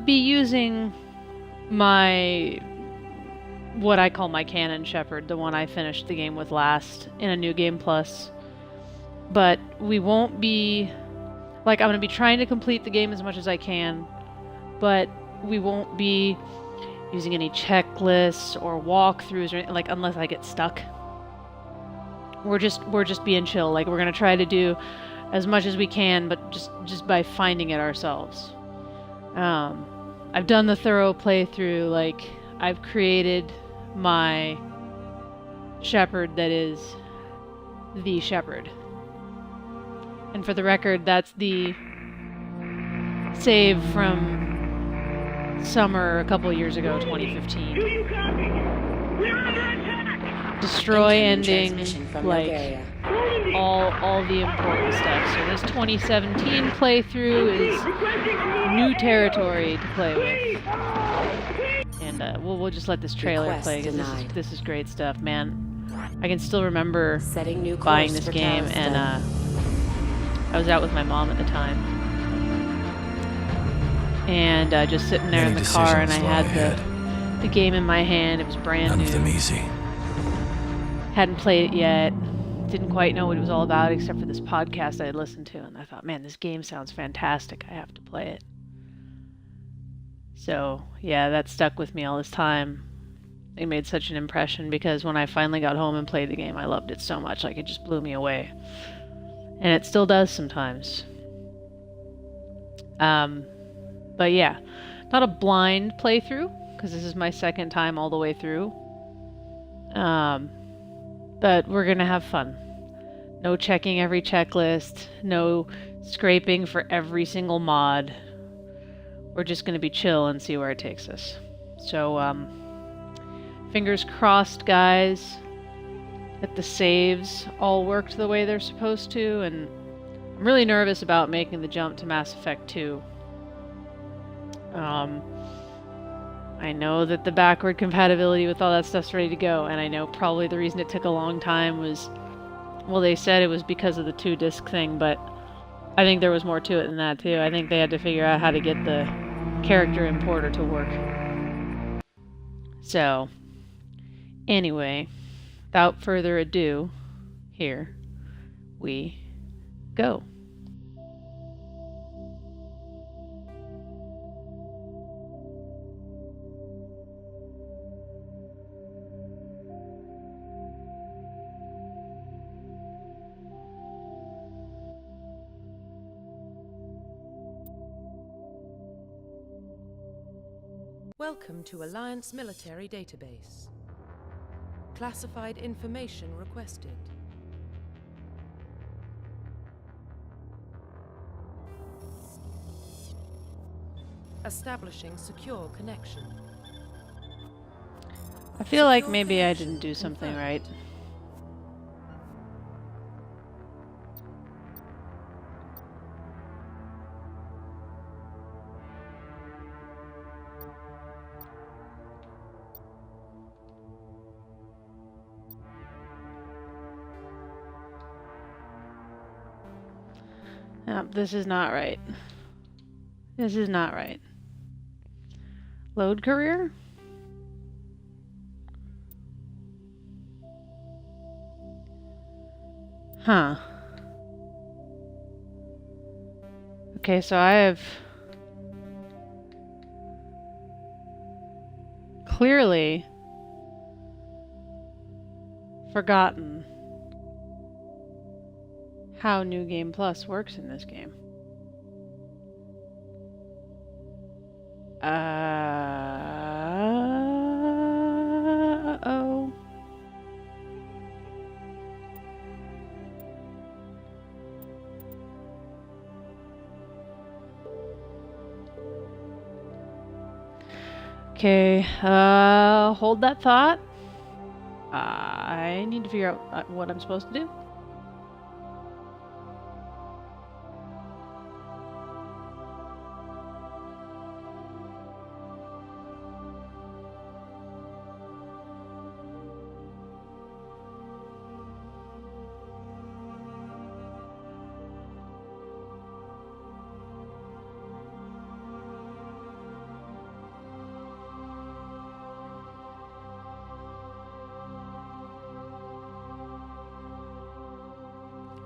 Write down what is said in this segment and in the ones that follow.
be using my, what I call my Canon Shepherd, the one I finished the game with last in a New Game Plus. But we won't be, like, I'm going to be trying to complete the game as much as I can, but we won't be using any checklists or walkthroughs or anything, like, unless I get stuck. We're just being chill. Like, we're going to try to do as much as we can, but just by finding it ourselves. I've done the thorough playthrough. Like, I've created my shepherd that is the shepherd. And for the record, that's the save from summer a couple years ago, 2015. Do you copy? We're under attack! Destroy ending, like, Bulgaria. all the important stuff. So this 2017 playthrough is new territory to play with. And we'll just let this trailer Request play, because denied. this is great stuff, man. I can still remember Setting new buying course this for game, and Taristan. I was out with my mom at the time. And just sitting there in the car, and I had the game in my hand. It was brand None new. of them easy. Hadn't played it yet. Didn't quite know what it was all about, except for this podcast I had listened to, and I thought, man, this game sounds fantastic. I have to play it. So, yeah, that stuck with me all this time. It made such an impression, because when I finally got home and played the game, I loved it so much. Like, it just blew me away. And it still does sometimes. But yeah, not a blind playthrough, because this is my second time all the way through. But we're gonna have fun. No checking every checklist, no scraping for every single mod. We're just gonna be chill and see where it takes us. So, fingers crossed, guys, that the saves all worked the way they're supposed to, and I'm really nervous about making the jump to Mass Effect 2. I know that the backward compatibility with all that stuff's ready to go, and I know probably the reason it took a long time was, well, they said it was because of the 2-disc thing, but I think there was more to it than that, too. I think they had to figure out how to get the character importer to work. So, anyway, without further ado, here we go. Welcome to Alliance Military Database. Classified information requested. Establishing secure connection. I feel like maybe I didn't do something right. No, this is not right. This is not right. Load career? Huh. Okay, so I have clearly forgotten how New Game Plus works in this game. Uh-oh. Okay, hold that thought. I need to figure out what I'm supposed to do.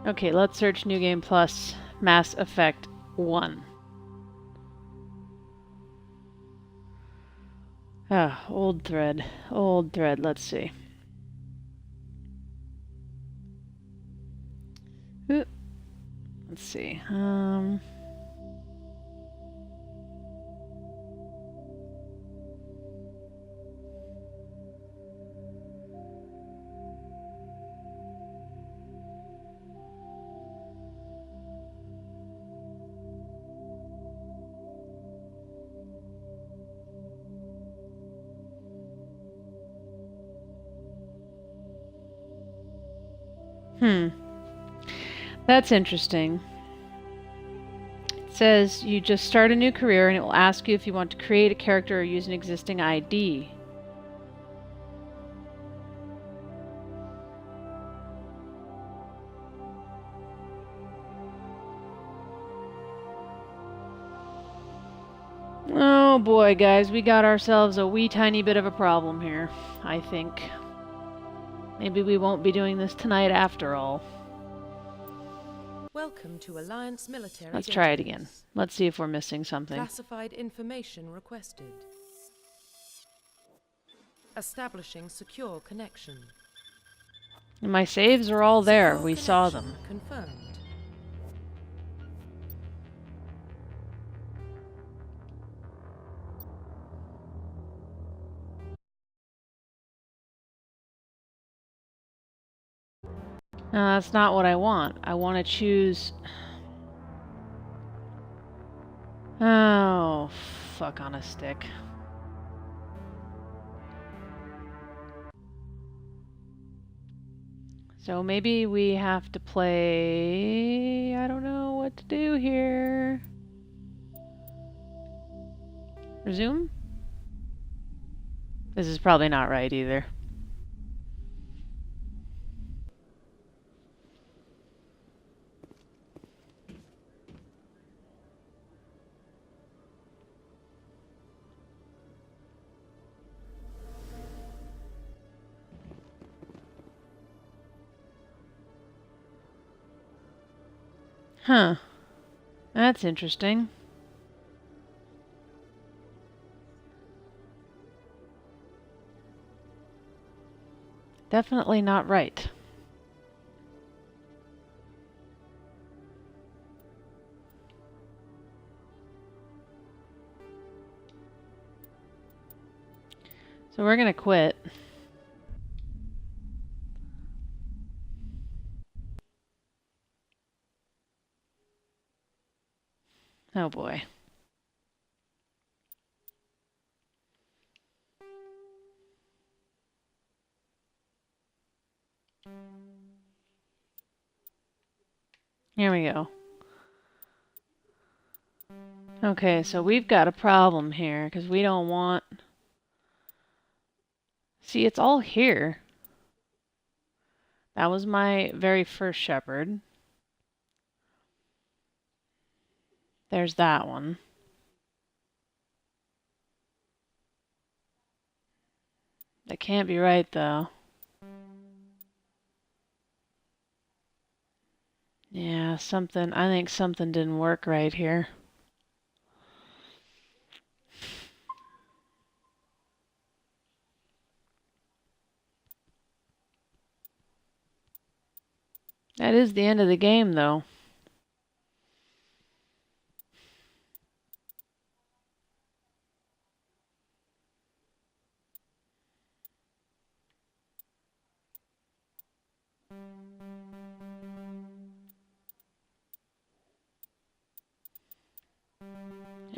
Okay, let's search New Game Plus Mass Effect 1. Ah, old thread. Old thread, let's see. Ooh. Let's see. That's interesting. It says you just start a new career and it will ask you if you want to create a character or use an existing ID. Oh boy, guys, we got ourselves a wee tiny bit of a problem here, I think. Maybe we won't be doing this tonight after all. Welcome to Alliance Military Let's Database. try it again. Let's see if we're missing something. Classified information requested. Establishing secure connection. My saves are all there. Secure We saw connection them. Confirmed. No, that's not what I want. I want to choose... Oh, fuck on a stick. So maybe we have to play... I don't know what to do here. Resume? This is probably not right either. Huh. That's interesting. Definitely not right. So we're gonna quit. Oh boy. Here we go. Okay, so we've got a problem here because we don't want... See, it's all here. That was my very first shepherd. There's that one. That can't be right, though. Yeah, I think something didn't work right here. That is the end of the game, though.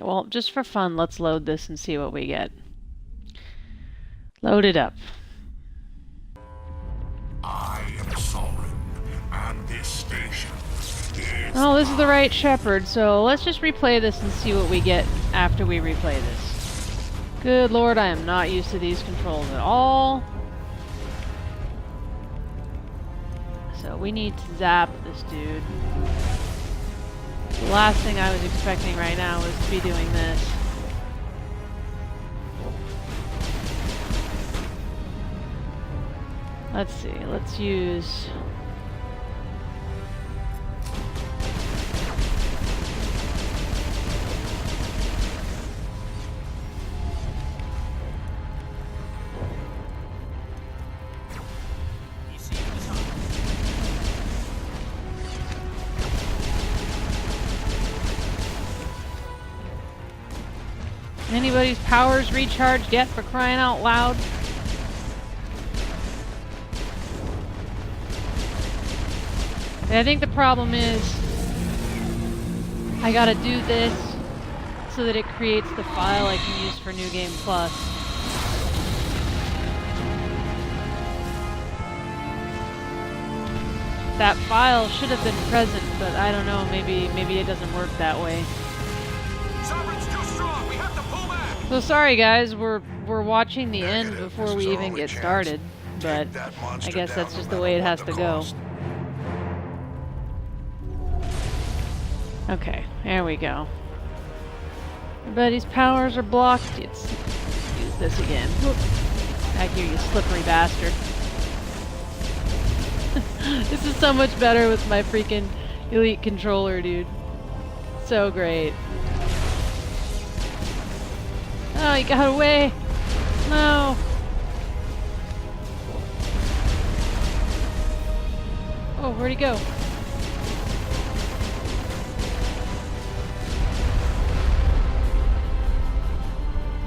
Well, just for fun, let's load this and see what we get. Load it up. I am Sovereign, and this station is... Oh, this is the right shepherd, so let's just replay this and see what we get after we replay this. Good lord, I am not used to these controls at all. So we need to zap this dude. The last thing I was expecting right now was to be doing this. Let's see, let's use... Anybody's powers recharged yet, for crying out loud? And I think the problem is I gotta do this so that it creates the file I can use for New Game Plus. That file should have been present, but I don't know, maybe it doesn't work that way. Sovereign's too strong. We have to pull back. So sorry guys, we're watching the end before we even get started, but I guess that's just the way it has to go. Okay, there we go. Everybody's powers are blocked. Let's use this again. Whoop. Back here, you slippery bastard. This is so much better with my freaking Elite controller, dude. So great. Oh, he got away! No! Oh, where'd he go?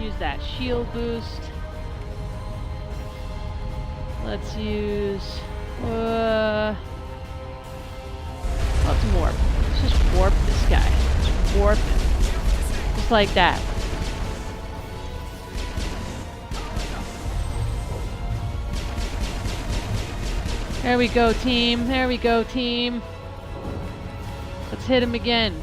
Use that shield boost. Let's use... let's warp. Let's just warp this guy. Just warp him. Just like that. There we go, team. There we go, team. Let's hit him again.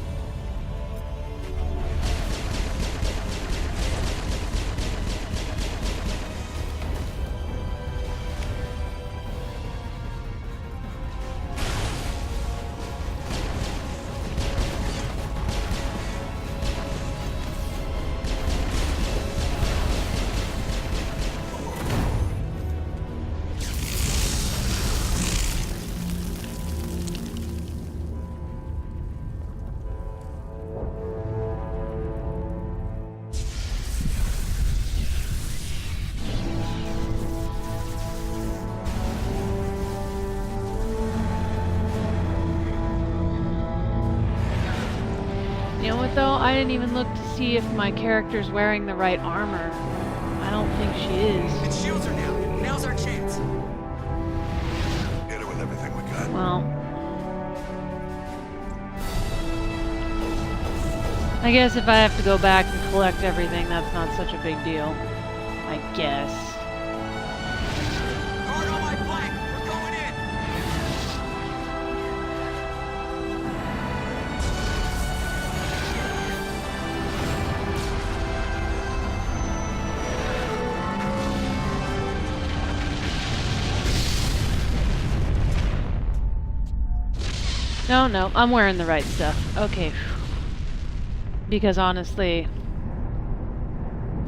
You know what though? I didn't even look to see if my character's wearing the right armor. I don't think she is. It shields her now. Now's our chance. Hit her with everything we got. Well, I guess if I have to go back and collect everything, that's not such a big deal. I guess. Guard on my flank. We're going in. No, I'm wearing the right stuff. Okay. Because honestly,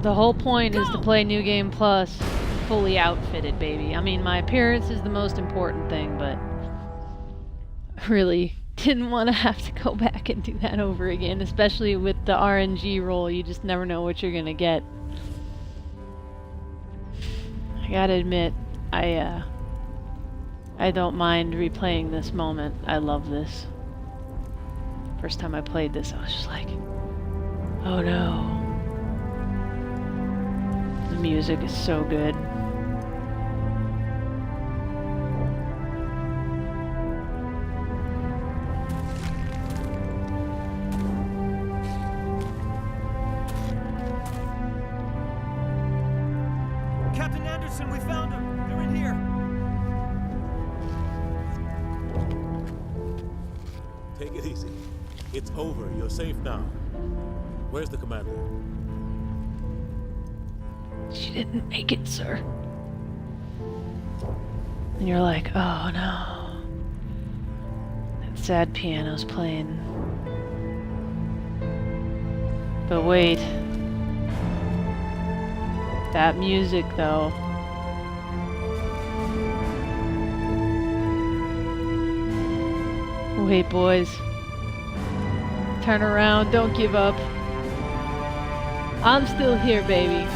the whole point is to play New Game Plus fully outfitted, baby. I mean, my appearance is the most important thing, but I really didn't want to have to go back and do that over again, especially with the RNG roll. You just never know what you're gonna get. I gotta admit, I don't mind replaying this moment. I love this. First time I played this, I was just like, oh no. The music is so good. Captain Anderson, we found them. They're in here. Take it easy. It's over. You're safe now. Where's the commander? She didn't make it, sir. And you're like, oh no. That sad piano's playing. But wait. That music, though. Wait, boys. Turn around, don't give up. I'm still here, baby.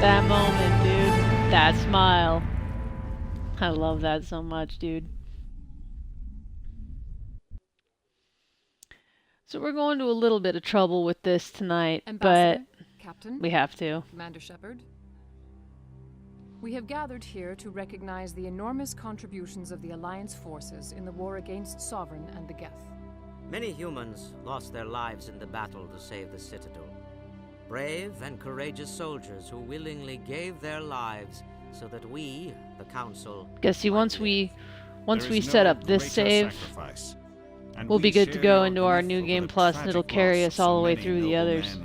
That moment, dude. That smile. I love that so much, dude. So we're going to a little bit of trouble with this tonight, Ambassador, but Captain, we have to. Commander Shepard. We have gathered here to recognize the enormous contributions of the Alliance forces in the war against Sovereign and the Geth. Many humans lost their lives in the battle to save the Citadel. Brave and courageous soldiers who willingly gave their lives so that we, the Council... Guess once we set up this save, we'll be good to go into our new game plus, and it'll carry us all the way through the others.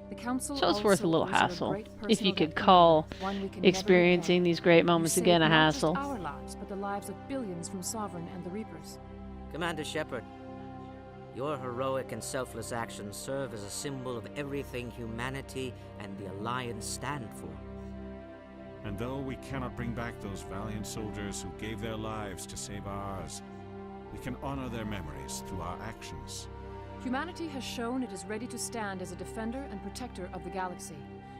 The Council So it's worth a little also owes you hassle, great if you personal could debt, call one we can experiencing never repay. these great moments You again a saved not just hassle. our lives, but the lives of billions from Sovereign and the Reapers. Commander Shepard, your heroic and selfless actions serve as a symbol of everything humanity and the Alliance stand for. And though we cannot bring back those valiant soldiers who gave their lives to save ours, we can honor their memories through our actions. Humanity has shown it is ready to stand as a defender and protector of the galaxy.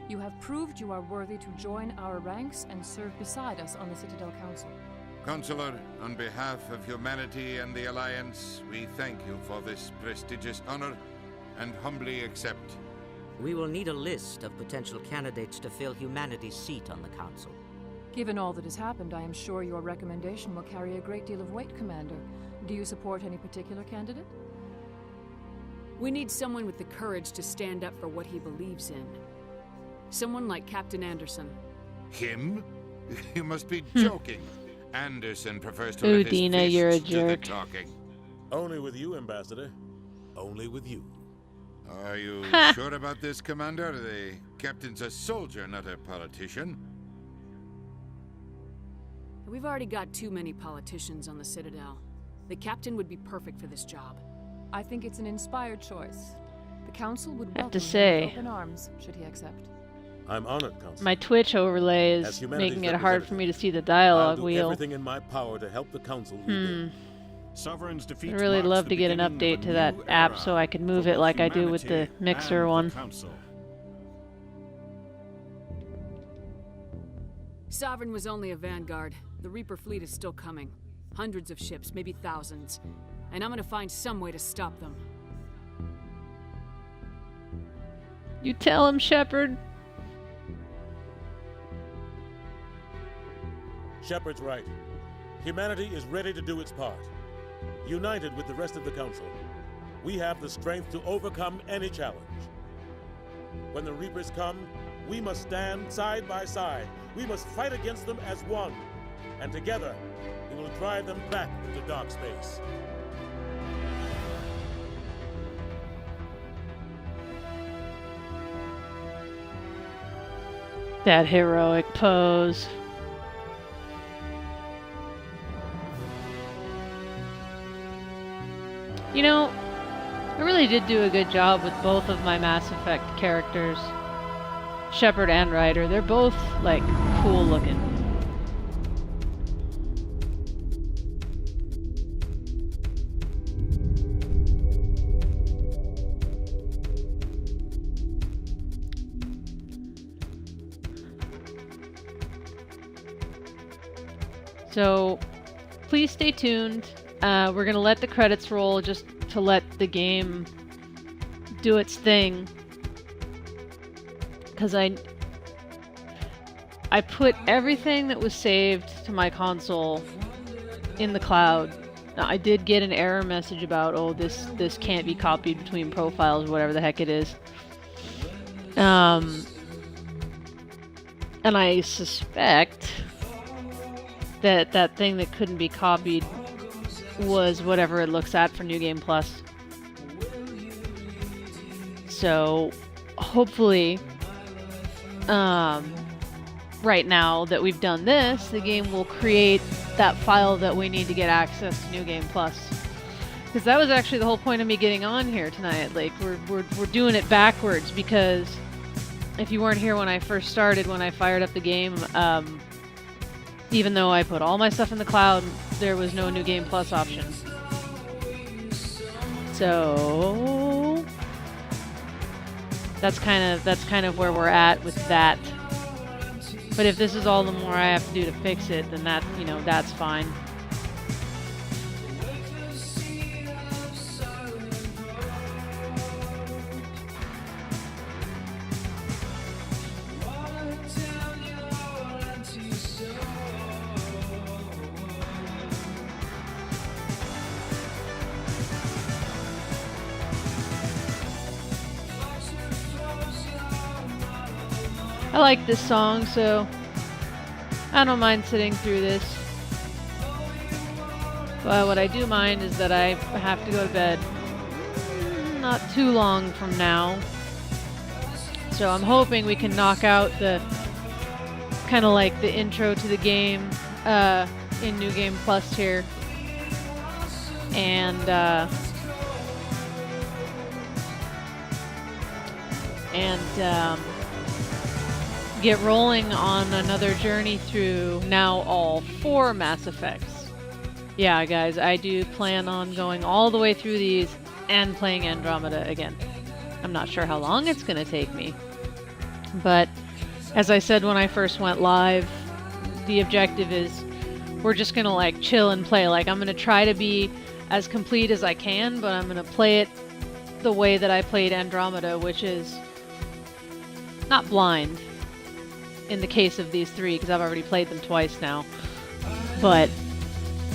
You have proved you are worthy to join our ranks and serve beside us on the Citadel Council. Consular, on behalf of humanity and the Alliance, we thank you for this prestigious honor and humbly accept. We will need a list of potential candidates to fill humanity's seat on the Council. Given all that has happened, I am sure your recommendation will carry a great deal of weight, Commander. Do you support any particular candidate? We need someone with the courage to stand up for what he believes in. Someone like Captain Anderson. Him? You must be joking. Anderson prefers to Ooh, let his Dina, fists you're a do the jerk. talking. Only with you, Ambassador. Only with you. Are you sure about this, Commander? The captain's a soldier, not a politician. We've already got too many politicians on the Citadel. The captain would be perfect for this job. I think it's an inspired choice. The Council would I have welcome to him say, with open arms, should he accept. I'm honored, Consul. my Twitch overlay As is humanity's making it hard for representative, me to see the I'll dialogue do wheel. everything in my power to help the Council rebuild. Sovereign's defeat I'd really marks love the to get an beginning of update a to that new app era so I could move for it like I do with the humanity Mixer and one. the Council. Sovereign was only a vanguard. The Reaper fleet is still coming. Hundreds of ships, maybe thousands. And I'm gonna find some way to stop them. You tell him, Shepard. Shepard's right. Humanity is ready to do its part. United with the rest of the Council, we have the strength to overcome any challenge. When the Reapers come, we must stand side by side. We must fight against them as one. And together, we will drive them back into dark space. That heroic pose. You know, I really did do a good job with both of my Mass Effect characters. Shepard and Ryder. They're both, like, cool looking. So, please stay tuned. We're gonna let the credits roll just to let the game do its thing. Because I put everything that was saved to my console in the cloud. Now, I did get an error message about, oh, this can't be copied between profiles, whatever the heck it is. And I suspect that thing that couldn't be copied was whatever it looks at for New Game Plus. So, hopefully, right now that we've done this, the game will create that file that we need to get access to New Game Plus. Because that was actually the whole point of me getting on here tonight. Like, we're doing it backwards, because if you weren't here when I first started, when I fired up the game, even though I put all my stuff in the cloud, there was no New Game Plus option. So that's kind of where we're at with that. But if this is all the more I have to do to fix it, then that, you know, that's fine. I like this song, so I don't mind sitting through this. But what I do mind is that I have to go to bed not too long from now. So I'm hoping we can knock out the kind of like the intro to the game in New Game Plus here. And get rolling on another journey through now all 4 Mass Effects. Yeah, guys, I do plan on going all the way through these and playing Andromeda again. I'm not sure how long it's going to take me. But as I said when I first went live, the objective is we're just going to like chill and play. Like, I'm going to try to be as complete as I can, but I'm going to play it the way that I played Andromeda, which is not blind. In the case of these 3, because I've already played them twice now. But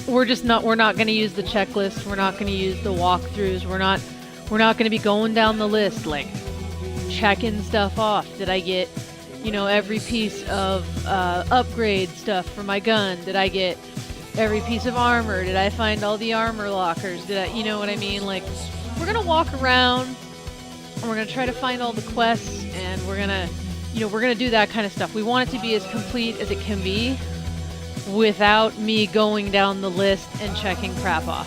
we're not going to use the checklist. We're not going to use the walkthroughs. We're not going to be going down the list, like checking stuff off. Did I get, you know, every piece of upgrade stuff for my gun? Did I get every piece of armor? Did I find all the armor lockers? Did I, you know what I mean? Like, we're going to walk around and we're going to try to find all the quests, and we're going to do that kind of stuff. We want it to be as complete as it can be without me going down the list and checking crap off.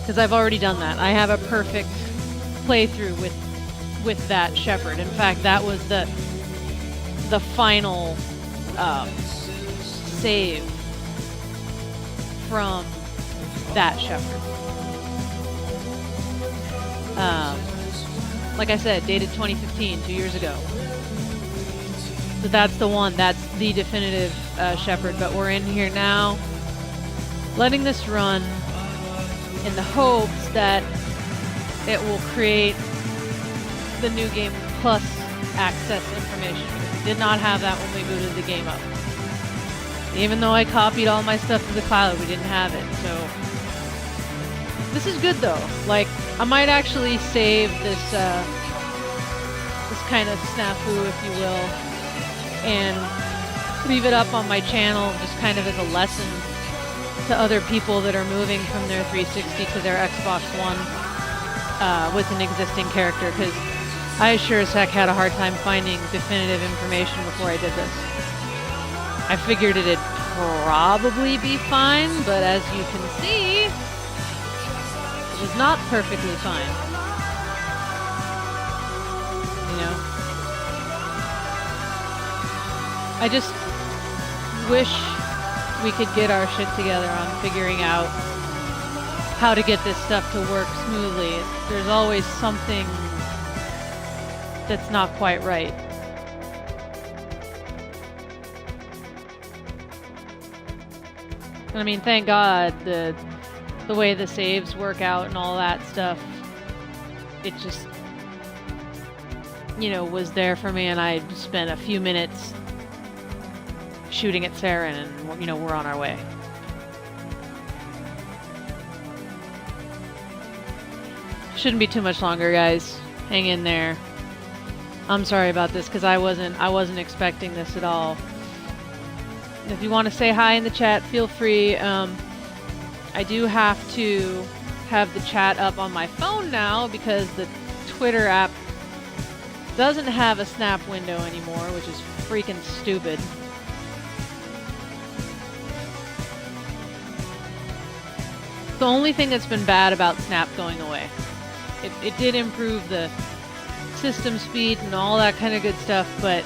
Because I've already done that. I have a perfect playthrough with that Shepard. In fact, that was the final save from that Shepard. Like I said, dated 2015, 2 years ago. So that's the one. That's the definitive Shepard. But we're in here now, letting this run in the hopes that it will create the New Game Plus access information. We did not have that when we booted the game up. Even though I copied all my stuff to the cloud, we didn't have it. So this is good though. Like, I might actually save this this kind of snafu, if you will, and leave it up on my channel just kind of as a lesson to other people that are moving from their 360 to their Xbox One with an existing character, because I sure as heck had a hard time finding definitive information before I did this. I figured it'd probably be fine, but as you can see, it was not perfectly fine. You know? I just wish we could get our shit together on figuring out how to get this stuff to work smoothly. There's always something that's not quite right. I mean, thank God the way the saves work out and all that stuff, it just, you know, was there for me, and I spent a few minutes shooting at Saren, and, you know, we're on our way. Shouldn't be too much longer, guys. Hang in there. I'm sorry about this, because I wasn't expecting this at all. If you want to say hi in the chat, feel free. I do have to have the chat up on my phone now because the Twitter app doesn't have a snap window anymore, which is freaking stupid. The only thing that's been bad about Snap going away. It did improve the system speed and all that kind of good stuff, but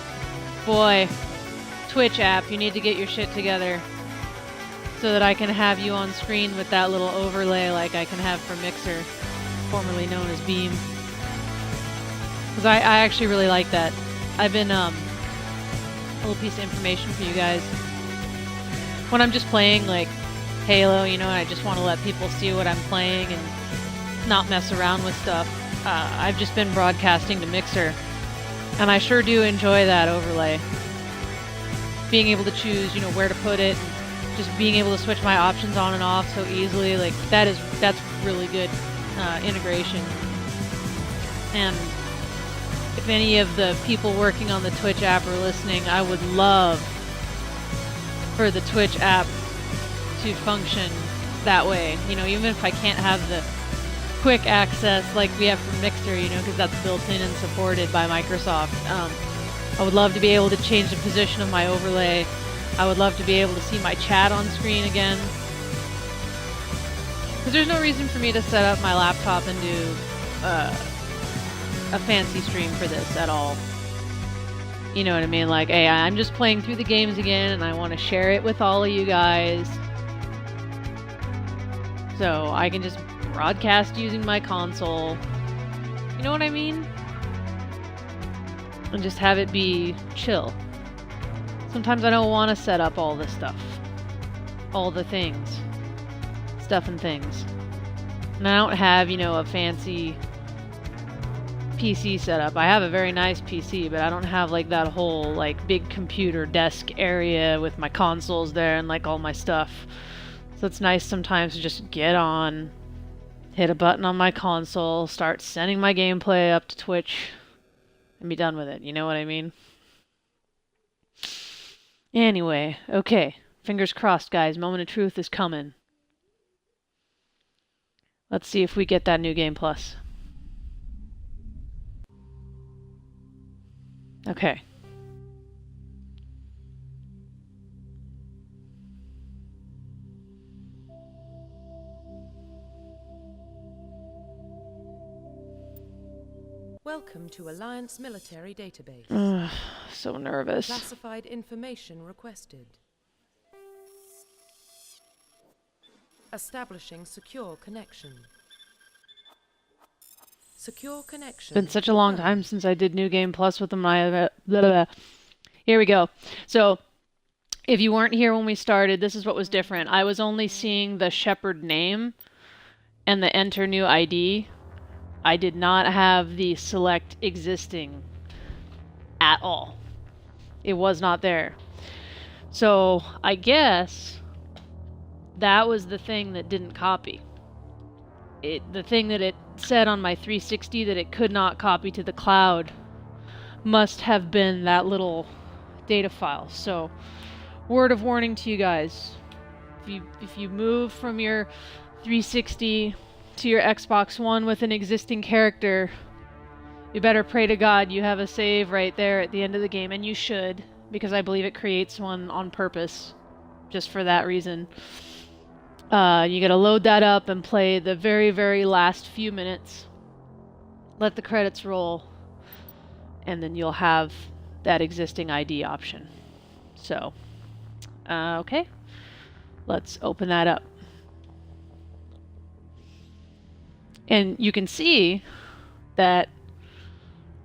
boy, Twitch app, you need to get your shit together so that I can have you on screen with that little overlay like I can have for Mixer, formerly known as Beam. Because I actually really like that. I've been little piece of information for you guys. When I'm just playing, like, Halo, you know, and I just want to let people see what I'm playing and not mess around with stuff, I've just been broadcasting to Mixer, and I sure do enjoy that overlay. Being able to choose, you know, where to put it, and just being able to switch my options on and off so easily, like, that's really good integration. And if any of the people working on the Twitch app are listening, I would love for the Twitch app to function that way. You know, even if I can't have the quick access like we have for Mixer, you know, because that's built in and supported by Microsoft. I would love to be able to change the position of my overlay. I would love to be able to see my chat on screen again. Because there's no reason for me to set up my laptop and do a fancy stream for this at all. You know what I mean? Like, hey, I'm just playing through the games again and I want to share it with all of you guys. So I can just broadcast using my console. You know what I mean? And just have it be chill. Sometimes I don't want to set up all this stuff. All the things. Stuff and things. And I don't have, you know, a fancy PC setup. I have a very nice PC, but I don't have like that whole like big computer desk area with my consoles there and like all my stuff. So it's nice sometimes to just get on, hit a button on my console, start sending my gameplay up to Twitch, and be done with it. You know what I mean? Anyway, okay. Fingers crossed, guys. Moment of truth is coming. Let's see if we get that new game plus. Okay. Welcome to Alliance Military Database. Ugh, so nervous. Classified information requested. Establishing secure connection. Secure connection. It's been such a long time since I did New Game Plus with them. Blah, blah, blah. Here we go. So, if you weren't here when we started, this is what was different. I was only seeing the Shepherd name and the enter new ID. I did not have the select existing at all. It was not there. So, I guess that was the thing that didn't copy. The thing that it said on my 360 that it could not copy to the cloud must have been that little data file. So, word of warning to you guys. If you move from your 360 to your Xbox One with an existing character, you better pray to God you have a save right there at the end of the game, and you should, because I believe it creates one on purpose, just for that reason. You gotta load that up and play the very, very last few minutes. Let the credits roll, and then you'll have that existing ID option. So, okay. Let's open that up. And you can see that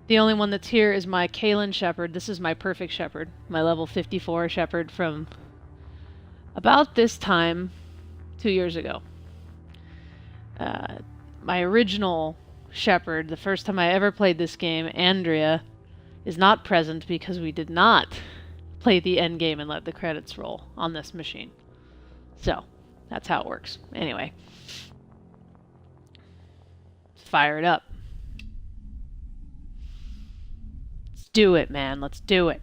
the only one that's here is my Kalen Shepherd. This is my perfect Shepherd, my level 54 Shepherd from about this time 2 years ago. My original Shepherd, the first time I ever played this game, Andrea, is not present because we did not play the end game and let the credits roll on this machine. So, that's how it works. Anyway. Let's fire it up. Let's do it, man. Let's do it.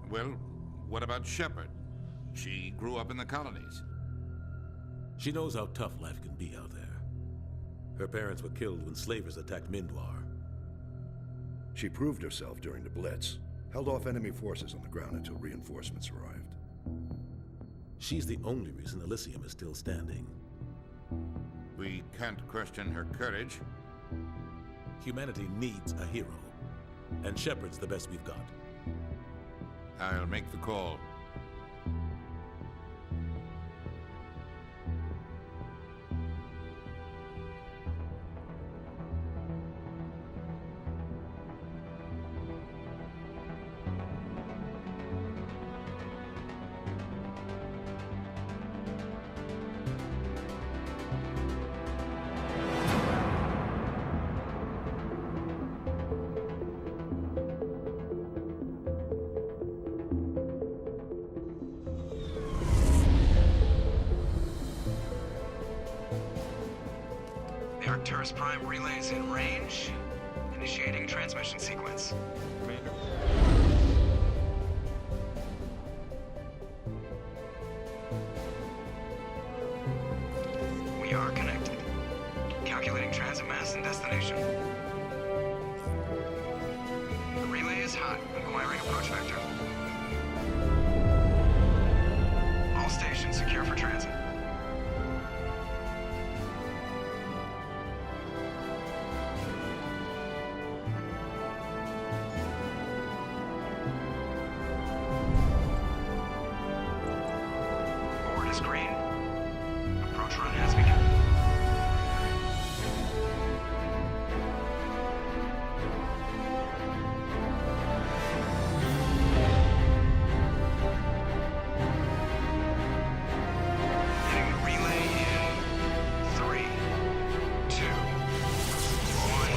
Well, what about Shepard? She grew up in the colonies. She knows how tough life can be out there. Her parents were killed when slavers attacked Mindwar. She proved herself during the Blitz, held off enemy forces on the ground until reinforcements arrived. She's the only reason Elysium is still standing. We can't question her courage. Humanity needs a hero, and Shepard's the best we've got. I'll make the call. Polaris Prime relays in range. Initiating transmission sequence. Commander? We are connected. Calculating transit mass and destination. The relay is hot. Acquiring approach vector. All stations secure for transit. Board is green. Approach run has begun. Hitting the relay in 3, 2, 1.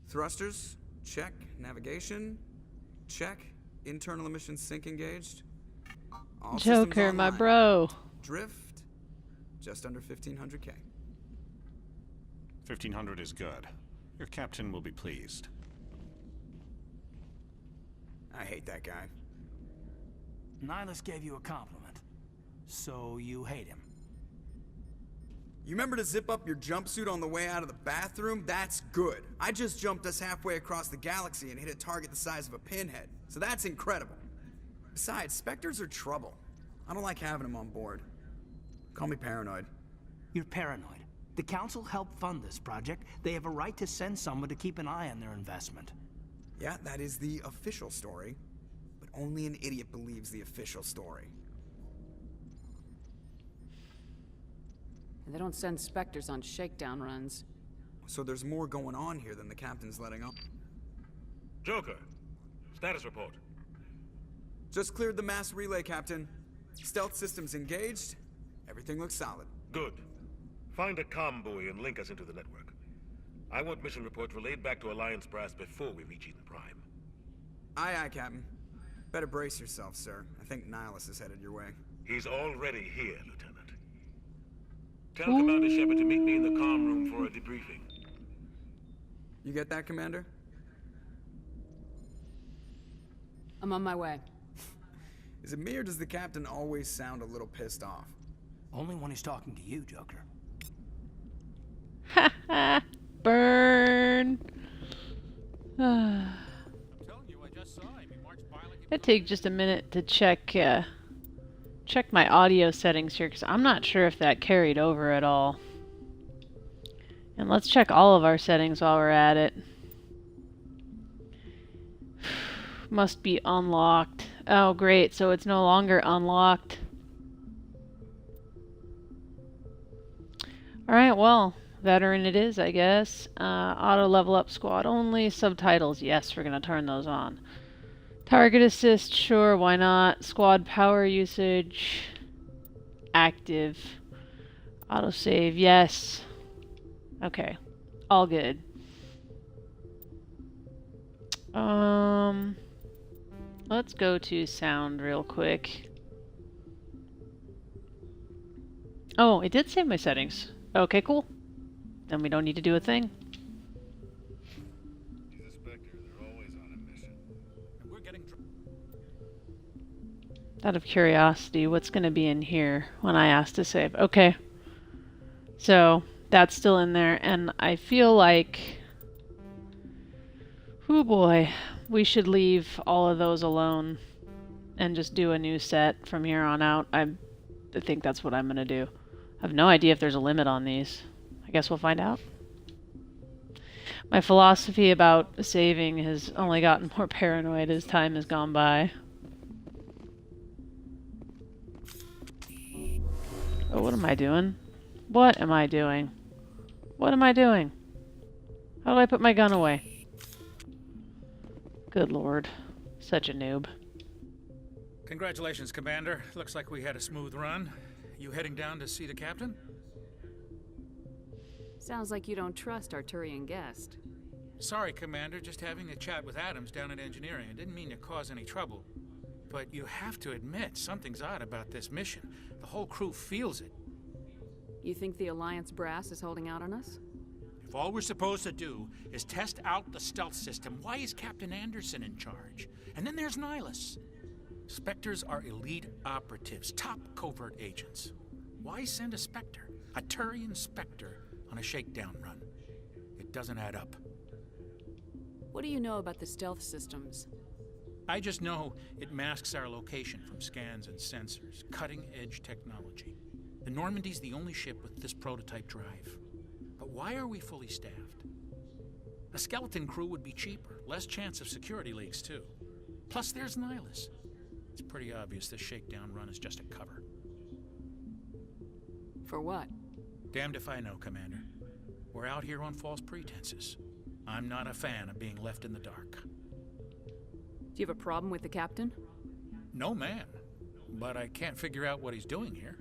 Thrusters, check. Navigation, check. Internal emission sink engaged. All systems Joker, my online. bro. Drift, just under 1500K. 1500 is good. Your captain will be pleased. I hate that guy. Nihilus gave you a compliment. So you hate him. You remember to zip up your jumpsuit on the way out of the bathroom? That's good. I just jumped us halfway across the galaxy and hit a target the size of a pinhead. So that's incredible. Besides, Spectres are trouble. I don't like having them on board. Call me paranoid. You're paranoid. The Council helped fund this project. They have a right to send someone to keep an eye on their investment. Yeah, that is the official story. But only an idiot believes the official story. They don't send Spectres on shakedown runs. So there's more going on here than the captain's letting on. Joker, status report. Just cleared the mass relay, Captain. Stealth systems engaged. Everything looks solid. Good. Find a comm buoy and link us into the network. I want mission reports relayed back to Alliance brass before we reach Eden Prime. Aye, aye, Captain. Better brace yourself, sir. I think Nihilus is headed your way. He's already here, Lieutenant. Tell Commander Shepard to meet me in the comm room for a debriefing. You get that, Commander? I'm on my way. Is it me or does the captain always sound a little pissed off? Only when he's talking to you, Joker. Ha ha! Burn! It'd take just a minute to check my audio settings here, because I'm not sure if that carried over at all. And let's check all of our settings while we're at it. Must be unlocked. Oh great, so it's no longer unlocked. Alright, well, veteran it is, I guess. Auto level up squad only. Subtitles, yes, we're gonna turn those on. Target assist, sure, why not? Squad power usage, active. Autosave, yes. Okay, all good. Let's go to sound real quick. Oh, it did save my settings. Okay, cool. Then we don't need to do a thing. Out of curiosity, what's going to be in here when I ask to save? Okay. So, that's still in there, and I feel like... oh boy, we should leave all of those alone and just do a new set from here on out. I think that's what I'm going to do. I have no idea if there's a limit on these. I guess we'll find out. My philosophy about saving has only gotten more paranoid as time has gone by. Oh, what am I doing? What am I doing? What am I doing? How do I put my gun away? Good lord. Such a noob. Congratulations, Commander. Looks like we had a smooth run. You heading down to see the captain? Sounds like you don't trust Arturian guest. Sorry, Commander. Just having a chat with Adams down at engineering. I didn't mean to cause any trouble. But you have to admit, something's odd about this mission. The whole crew feels it. You think the Alliance brass is holding out on us? If all we're supposed to do is test out the stealth system, why is Captain Anderson in charge? And then there's Nihilus. Spectres are elite operatives, top covert agents. Why send a Spectre, a Turian Spectre, on a shakedown run? It doesn't add up. What do you know about the stealth systems? I just know it masks our location from scans and sensors. Cutting-edge technology. The Normandy's the only ship with this prototype drive. But why are we fully staffed? A skeleton crew would be cheaper, less chance of security leaks too. Plus there's Nihilus. It's pretty obvious this shakedown run is just a cover. For what? Damned if I know, Commander. We're out here on false pretenses. I'm not a fan of being left in the dark. Do you have a problem with the captain? No, man. But I can't figure out what he's doing here.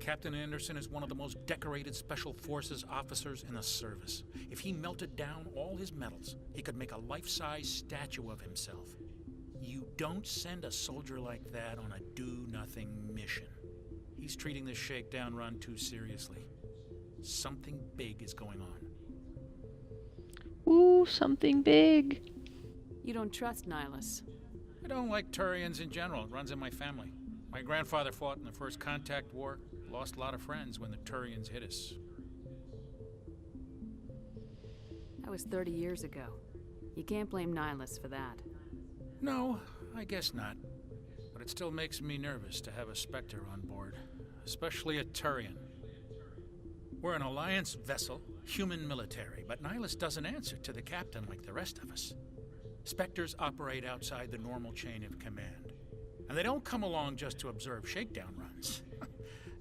Captain Anderson is one of the most decorated Special Forces officers in the service. If he melted down all his medals, he could make a life-size statue of himself. You don't send a soldier like that on a do-nothing mission. He's treating this shakedown run too seriously. Something big is going on. Ooh, something big. You don't trust Nihilus? I don't like Turians in general. It runs in my family. My grandfather fought in the First Contact War. Lost a lot of friends when the Turians hit us. That was 30 years ago. You can't blame Nihilus for that. No, I guess not. But it still makes me nervous to have a Spectre on board. Especially a Turian. We're an Alliance vessel, human military, but Nihilus doesn't answer to the captain like the rest of us. Spectres operate outside the normal chain of command. And they don't come along just to observe shakedown runs.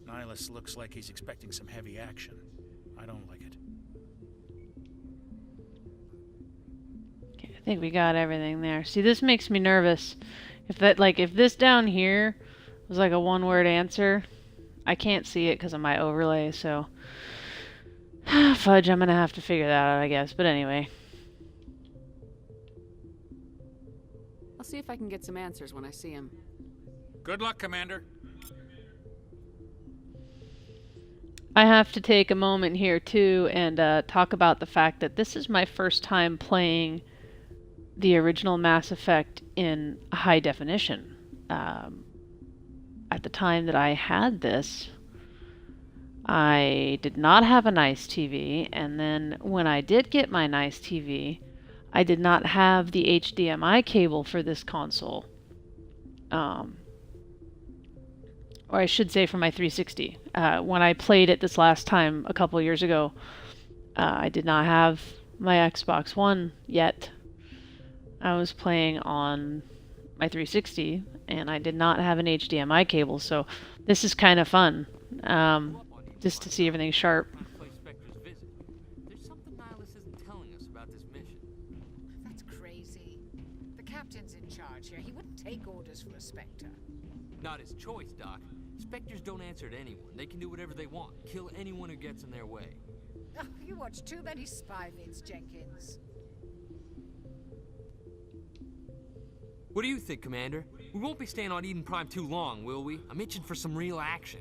Nihilus looks like he's expecting some heavy action. I don't like it. Okay, I think we got everything there. See, this makes me nervous. If this down here was like a one-word answer, I can't see it because of my overlay, so... Fudge, I'm gonna have to figure that out, I guess. But anyway. I'll see if I can get some answers when I see him. Good luck, Commander. I have to take a moment here, too, and talk about the fact that this is my first time playing the original Mass Effect in high definition. At the time that I had this, I did not have a nice TV, and then when I did get my nice TV, I did not have the HDMI cable for this console. Or I should say for my 360. When I played it this last time a couple years ago, I did not have my Xbox One yet. I was playing on my 360, and I did not have an HDMI cable, so this is kind of fun. Just to see everything sharp. There's something Nihilus isn't telling us about this mission. That's crazy. The captain's in charge here. He wouldn't take orders from a Spectre. Not his choice, Doc. Spectres don't answer to anyone. They can do whatever they want. Kill anyone who gets in their way. Oh, you watch too many spy vids, Jenkins. What do you think, Commander? We won't be staying on Eden Prime too long, will we? I'm itching for some real action.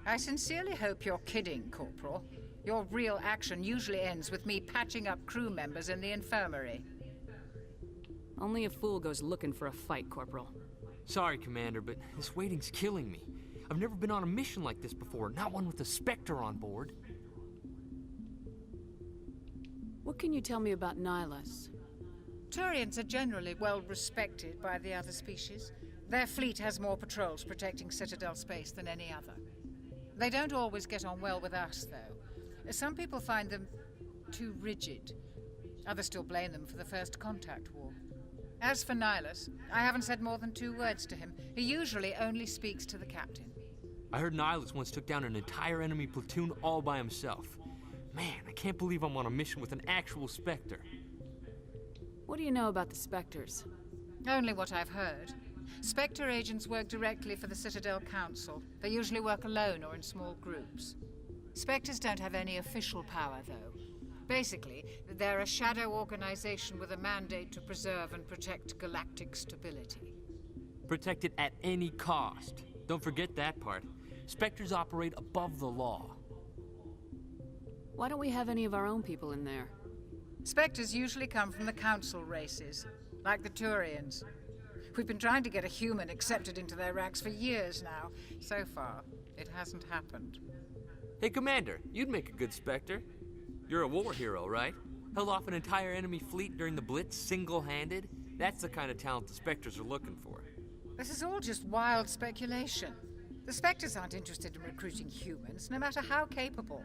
I sincerely hope you're kidding, Corporal. Your real action usually ends with me patching up crew members in the infirmary. Only a fool goes looking for a fight, Corporal. Sorry, Commander, but this waiting's killing me. I've never been on a mission like this before, not one with a Spectre on board. What can you tell me about Nihilus? Turians are generally well respected by the other species. Their fleet has more patrols protecting Citadel space than any other. They don't always get on well with us, though. Some people find them too rigid. Others still blame them for the First Contact War. As for Nihilus, I haven't said more than 2 words to him. He usually only speaks to the captain. I heard Nihilus once took down an entire enemy platoon all by himself. Man, I can't believe I'm on a mission with an actual Spectre. What do you know about the Spectres? Only what I've heard. Spectre agents work directly for the Citadel Council. They usually work alone or in small groups. Spectres don't have any official power, though. Basically, they're a shadow organization with a mandate to preserve and protect galactic stability. Protect it at any cost. Don't forget that part. Spectres operate above the law. Why don't we have any of our own people in there? Spectres usually come from the council races, like the Turians. We've been trying to get a human accepted into their ranks for years now. So far, it hasn't happened. Hey, Commander, you'd make a good Spectre. You're a war hero, right? Held off an entire enemy fleet during the Blitz single-handed? That's the kind of talent the Spectres are looking for. This is all just wild speculation. The Spectres aren't interested in recruiting humans, no matter how capable.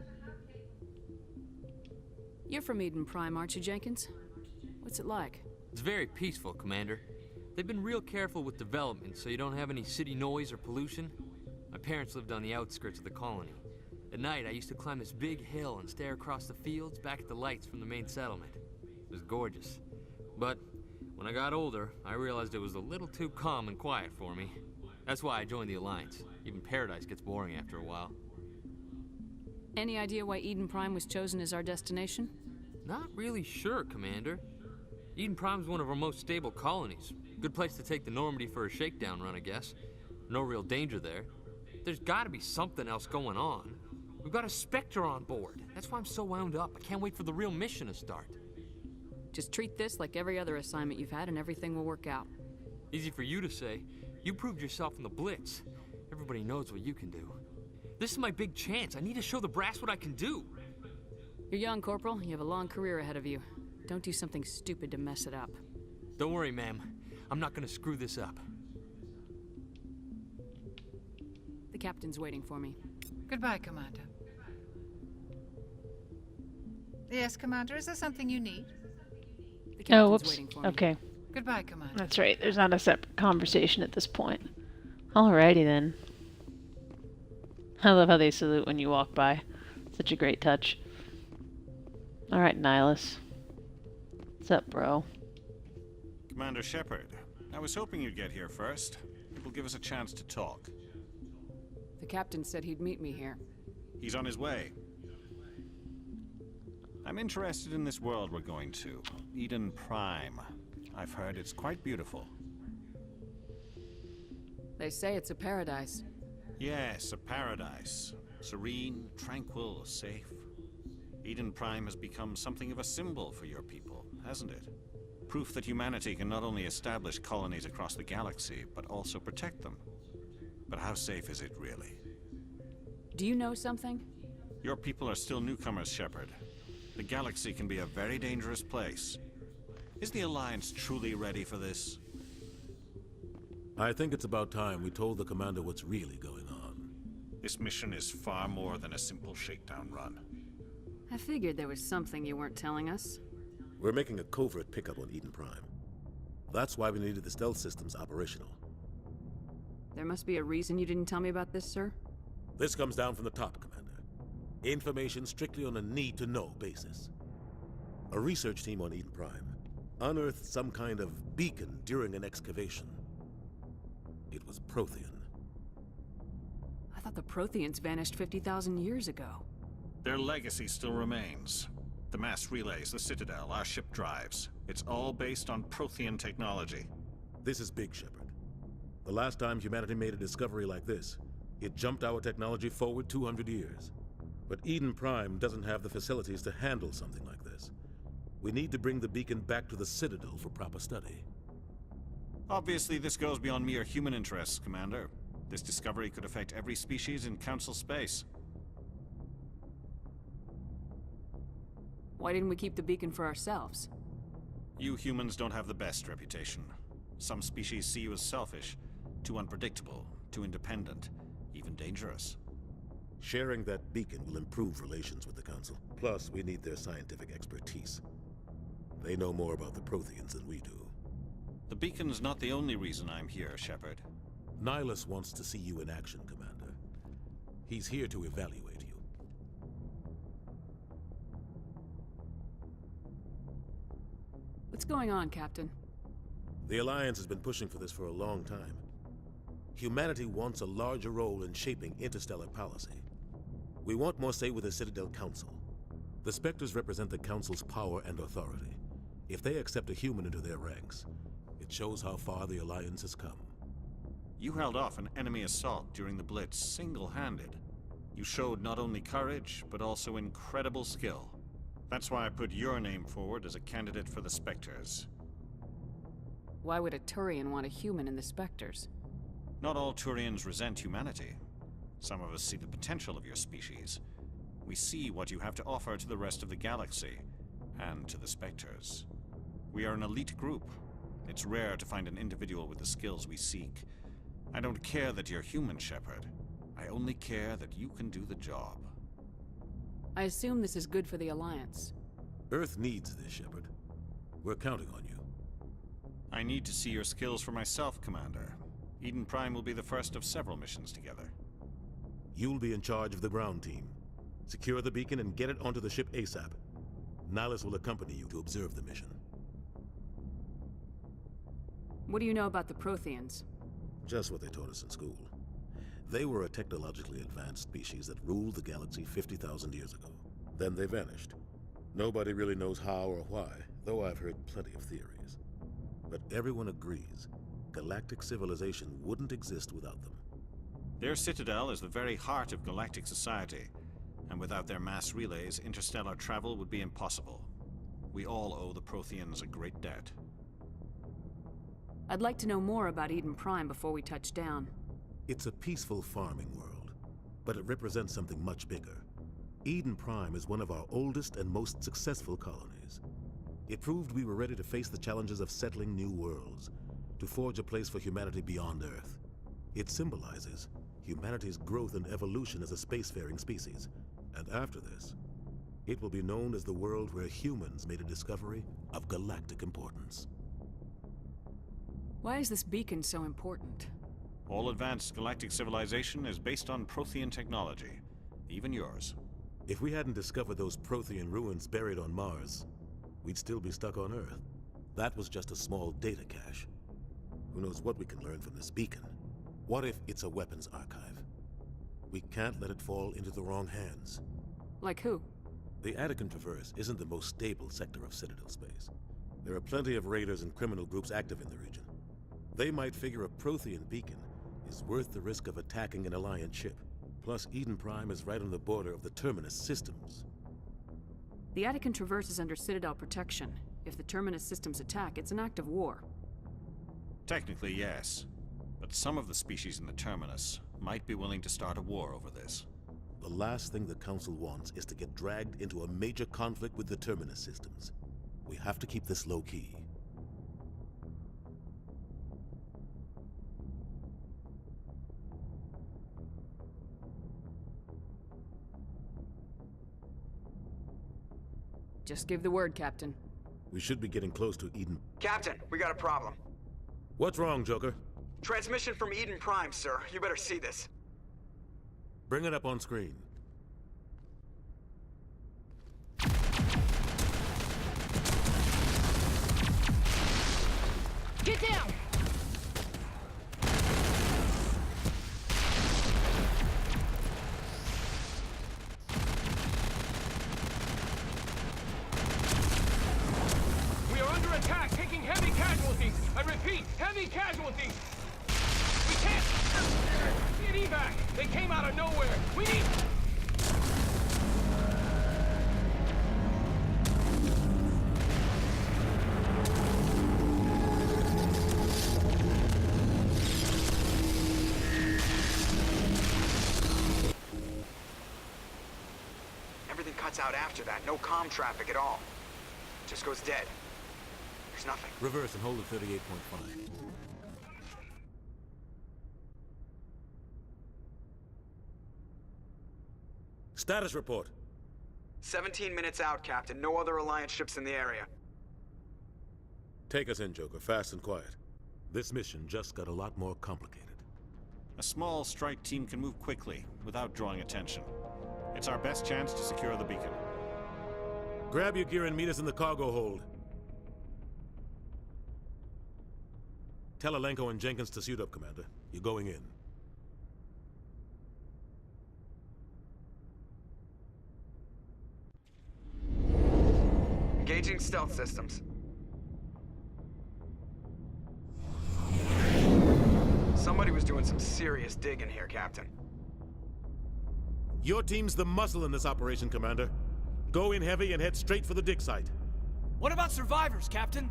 You're from Eden Prime, aren't you, Jenkins? What's it like? It's very peaceful, Commander. They've been real careful with development, so you don't have any city noise or pollution. My parents lived on the outskirts of the colony. At night, I used to climb this big hill and stare across the fields back at the lights from the main settlement. It was gorgeous. But when I got older, I realized it was a little too calm and quiet for me. That's why I joined the Alliance. Even Paradise gets boring after a while. Any idea why Eden Prime was chosen as our destination? Not really sure, Commander. Eden Prime's one of our most stable colonies. Good place to take the Normandy for a shakedown run, I guess. No real danger there. There's gotta be something else going on. We've got a Spectre on board. That's why I'm so wound up. I can't wait for the real mission to start. Just treat this like every other assignment you've had and everything will work out. Easy for you to say. You proved yourself in the Blitz. Everybody knows what you can do. This is my big chance. I need to show the brass what I can do. You're young, Corporal. You have a long career ahead of you. Don't do something stupid to mess it up. Don't worry, ma'am. I'm not gonna screw this up. The captain's waiting for me. Goodbye, Commander. Yes, Commander, is there something you need? The captain's whoops. waiting for me. Okay. Goodbye, Commander. That's right. There's not a separate conversation at this point. Alrighty then. I love how they salute when you walk by. Such a great touch. Alright, Nihilus. What's up, bro? Commander Shepard, I was hoping you'd get here first. It will give us a chance to talk. The captain said he'd meet me here. He's on his way. I'm interested in this world we're going to. Eden Prime. I've heard it's quite beautiful. They say it's a paradise. Yes, a paradise. Serene, tranquil, safe. Eden Prime has become something of a symbol for your people, hasn't it? Proof that humanity can not only establish colonies across the galaxy, but also protect them. But how safe is it, really? Do you know something? Your people are still newcomers, Shepard. The galaxy can be a very dangerous place. Is the Alliance truly ready for this? I think it's about time we told the Commander what's really going on. This mission is far more than a simple shakedown run. I figured there was something you weren't telling us. We're making a covert pickup on Eden Prime. That's why we needed the stealth systems operational. There must be a reason you didn't tell me about this, sir? This comes down from the top, Commander. Information strictly on a need-to-know basis. A research team on Eden Prime unearthed some kind of beacon during an excavation. It was Prothean. I thought the Protheans vanished 50,000 years ago. Their legacy still remains. The mass relays, the Citadel, our ship drives. It's all based on Prothean technology. This is big, Shepard. The last time humanity made a discovery like this, it jumped our technology forward 200 years. But Eden Prime doesn't have the facilities to handle something like this. We need to bring the beacon back to the Citadel for proper study. Obviously, this goes beyond mere human interests, Commander. This discovery could affect every species in Council space. Why didn't we keep the beacon for ourselves? You humans don't have the best reputation. Some species see you as selfish, too unpredictable, too independent, even dangerous. Sharing that beacon will improve relations with the Council. Plus, we need their scientific expertise. They know more about the Protheans than we do. The beacon's not the only reason I'm here, Shepard. Nihilus wants to see you in action, Commander. He's here to evaluate you. What's going on, Captain? The Alliance has been pushing for this for a long time. Humanity wants a larger role in shaping interstellar policy. We want more say with the Citadel Council. The Spectres represent the Council's power and authority. If they accept a human into their ranks, it shows how far the Alliance has come. You held off an enemy assault during the Blitz single-handed. You showed not only courage, but also incredible skill. That's why I put your name forward as a candidate for the Spectres. Why would a Turian want a human in the Spectres? Not all Turians resent humanity. Some of us see the potential of your species. We see what you have to offer to the rest of the galaxy, and to the Spectres. We are an elite group. It's rare to find an individual with the skills we seek. I don't care that you're human, Shepard. I only care that you can do the job. I assume this is good for the Alliance. Earth needs this, Shepard. We're counting on you. I need to see your skills for myself, Commander. Eden Prime will be the first of several missions together. You'll be in charge of the ground team. Secure the beacon and get it onto the ship ASAP. Nihilus will accompany you to observe the mission. What do you know about the Protheans? Just what they taught us in school. They were a technologically advanced species that ruled the galaxy 50,000 years ago. Then they vanished. Nobody really knows how or why, though I've heard plenty of theories. But everyone agrees, galactic civilization wouldn't exist without them. Their citadel is the very heart of galactic society, and without their mass relays, interstellar travel would be impossible. We all owe the Protheans a great debt. I'd like to know more about Eden Prime before we touch down. It's a peaceful farming world, but it represents something much bigger. Eden Prime is one of our oldest and most successful colonies. It proved we were ready to face the challenges of settling new worlds, to forge a place for humanity beyond Earth. It symbolizes humanity's growth and evolution as a spacefaring species. And after this, it will be known as the world where humans made a discovery of galactic importance. Why is this beacon so important? All advanced galactic civilization is based on Prothean technology, even yours. If we hadn't discovered those Prothean ruins buried on Mars, we'd still be stuck on Earth. That was just a small data cache. Who knows what we can learn from this beacon? What if it's a weapons archive? We can't let it fall into the wrong hands. Like who? The Attican Traverse isn't the most stable sector of Citadel space. There are plenty of raiders and criminal groups active in the region. They might figure a Prothean beacon is worth the risk of attacking an Alliance ship. Plus, Eden Prime is right on the border of the Terminus systems. The Attican Traverse is under Citadel protection. If the Terminus systems attack, it's an act of war. Technically, yes. But some of the species in the Terminus might be willing to start a war over this. The last thing the Council wants is to get dragged into a major conflict with the Terminus systems. We have to keep this low-key. Just give the word, Captain. We should be getting close to Eden. Captain, we got a problem. What's wrong, Joker? Transmission from Eden Prime, sir. You better see this. Bring it up on screen. Get down! We are under attack, taking heavy casualties. I repeat, heavy casualties. We can't... Need evac. They came out of nowhere. We need... Everything cuts out after that. No comm traffic at all. Just goes dead. There's nothing. Reverse and hold at 38.5. Status report. 17 minutes out, Captain. No other Alliance ships in the area. Take us in, Joker, fast and quiet. This mission just got a lot more complicated. A small strike team can move quickly, without drawing attention. It's our best chance to secure the beacon. Grab your gear and meet us in the cargo hold. Tell Alenko and Jenkins to suit up, Commander. You're going in. Engaging stealth systems. Somebody was doing some serious digging here, Captain. Your team's the muscle in this operation, Commander. Go in heavy and head straight for the dig site. What about survivors, Captain?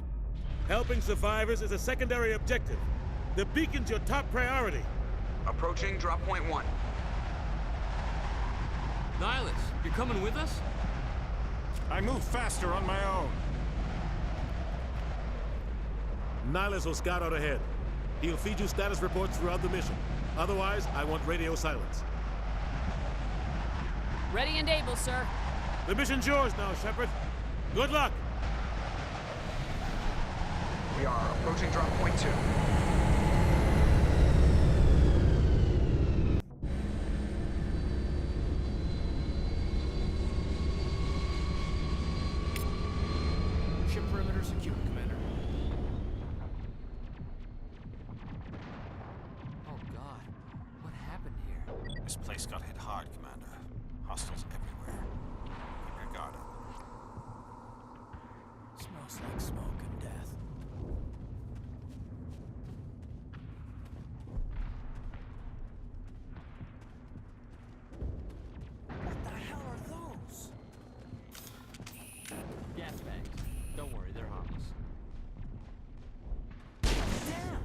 Helping survivors is a secondary objective. The beacon's your top priority. Approaching drop point 1. Nihilus, you're coming with us? I move faster on my own. Nihilus will scout out ahead. He'll feed you status reports throughout the mission. Otherwise, I want radio silence. Ready and able, sir. The mission's yours now, Shepard. Good luck! We are approaching drop point 2. Ship perimeter secure, Commander. Oh God, what happened here? This place got hit hard, Commander. Hostiles everywhere. Keep your guard up. Smells like smoke and death. What the hell are those? Gas bags. Don't worry, they're harmless. Damn!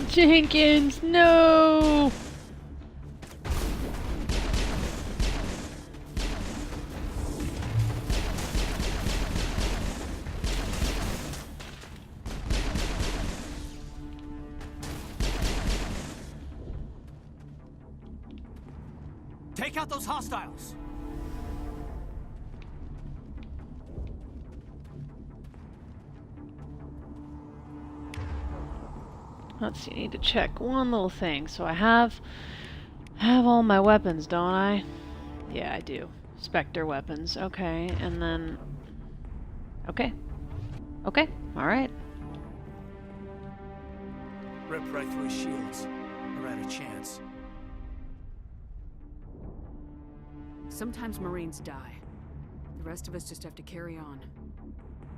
Jenkins, no! Take out those hostiles! Let's see, I need to check one little thing. So I have all my weapons, don't I? Yeah, I do. Spectre weapons. Okay, and then... Okay. Okay, alright. Rip right through his shields. We're at a chance. Sometimes Marines die. The rest of us just have to carry on.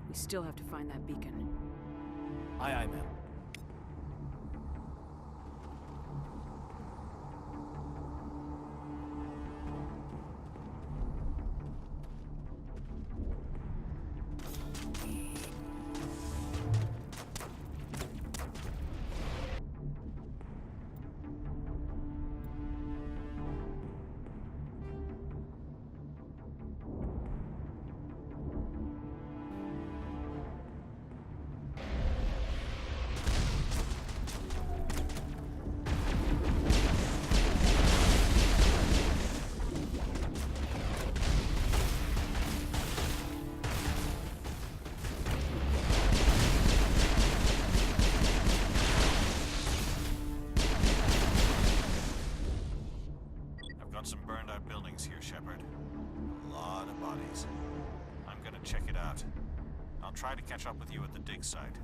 We still have to find that beacon. Aye, aye, ma'am. Some burned out buildings here, Shepard. A lot of bodies. I'm gonna check it out. I'll try to catch up with you at the dig site.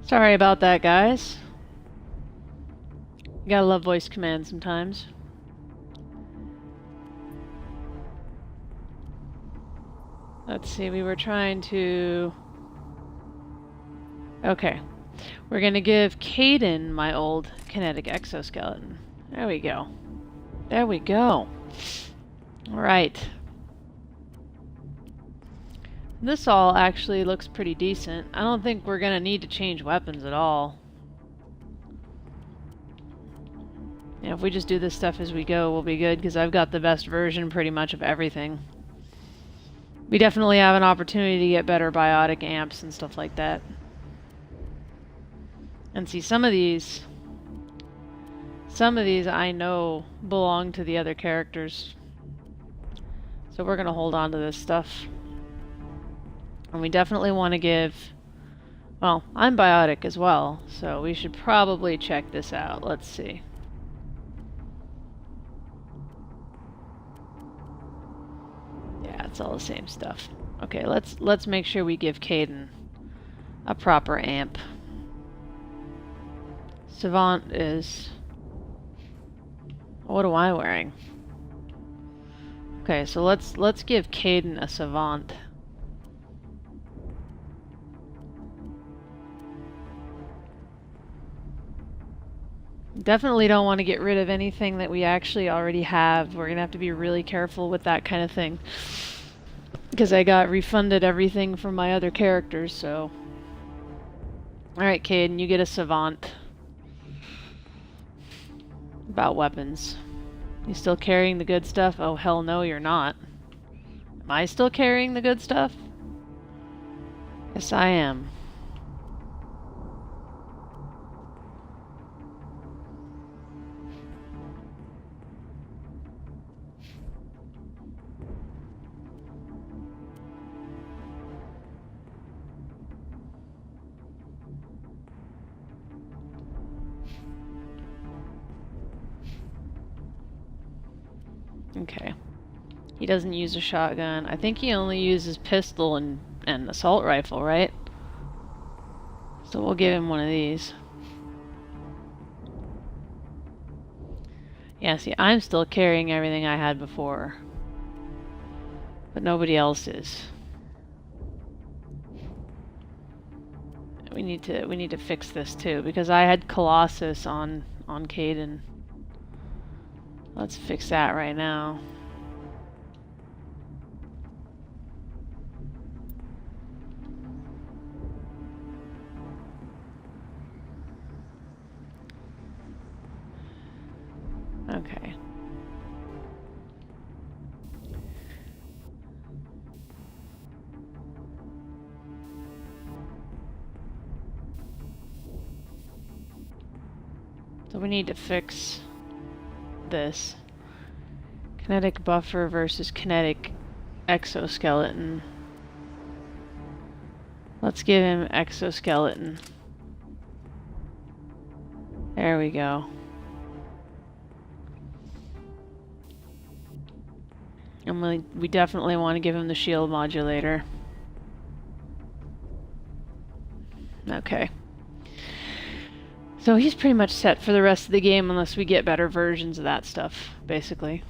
Sorry about that, guys. You gotta love voice command sometimes. Let's see, we were trying to... Okay. We're gonna give Caden my old kinetic exoskeleton. There we go. There we go. Alright. This all actually looks pretty decent. I don't think we're gonna need to change weapons at all. Yeah, if we just do this stuff as we go, we'll be good, because I've got the best version pretty much of everything. We definitely have an opportunity to get better biotic amps and stuff like that. And see, some of these I know belong to the other characters. So we're gonna hold on to this stuff. And we definitely want to give... Well, I'm biotic as well, so we should probably check this out. Let's see. Yeah, it's all the same stuff. Okay, let's make sure we give Caden a proper amp. Savant is... What am I wearing? Okay, so let's give Caden a Savant. Definitely don't want to get rid of anything that we actually already have. We're gonna have to be really careful with that kind of thing. Because I got refunded everything from my other characters, so... Alright, Caden, you get a Savant. About weapons. You still carrying the good stuff? Oh, hell no, you're not. Am I still carrying the good stuff? Yes, I am. Okay. He doesn't use a shotgun. I think he only uses pistol and assault rifle, right? So we'll give him one of these. Yeah, see, I'm still carrying everything I had before. But nobody else is. We need to fix this too, because I had Colossus on Caden. Let's fix that right now. Okay. So we need to fix this. Kinetic buffer versus kinetic exoskeleton. Let's give him exoskeleton. There we go. And we definitely want to give him the shield modulator. Okay. So he's pretty much set for the rest of the game unless we get better versions of that stuff, basically.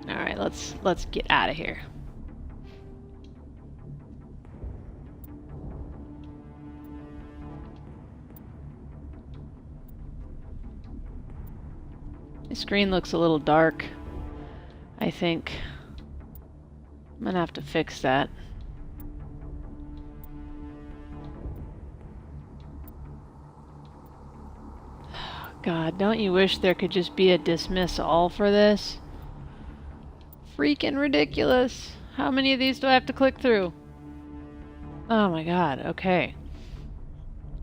Alright, let's get out of here. The screen looks a little dark, I think. I'm gonna have to fix that. God, don't you wish there could just be a dismiss all for this? Freaking ridiculous. How many of these do I have to click through? Oh my god, okay.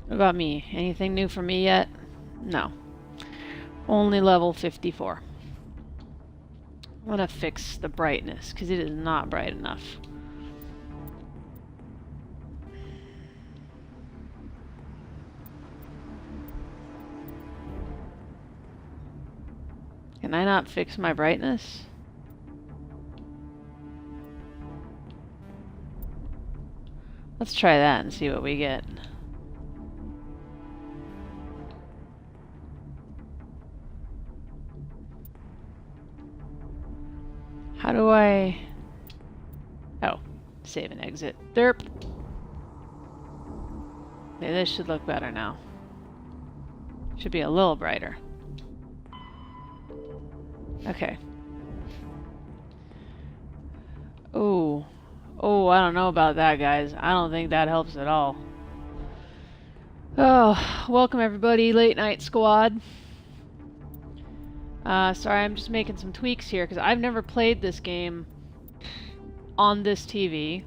What about me? Anything new for me yet? No. Only level 54. I'm gonna fix the brightness, because it is not bright enough. Can I not fix my brightness? Let's try that and see what we get. How do I... Oh, save and exit. Derp. Okay, this should look better now. Should be a little brighter. Okay. Oh. Oh, I don't know about that, guys. I don't think that helps at all. Oh, welcome everybody, Late Night Squad. Sorry, I'm just making some tweaks here, because I've never played this game on this TV.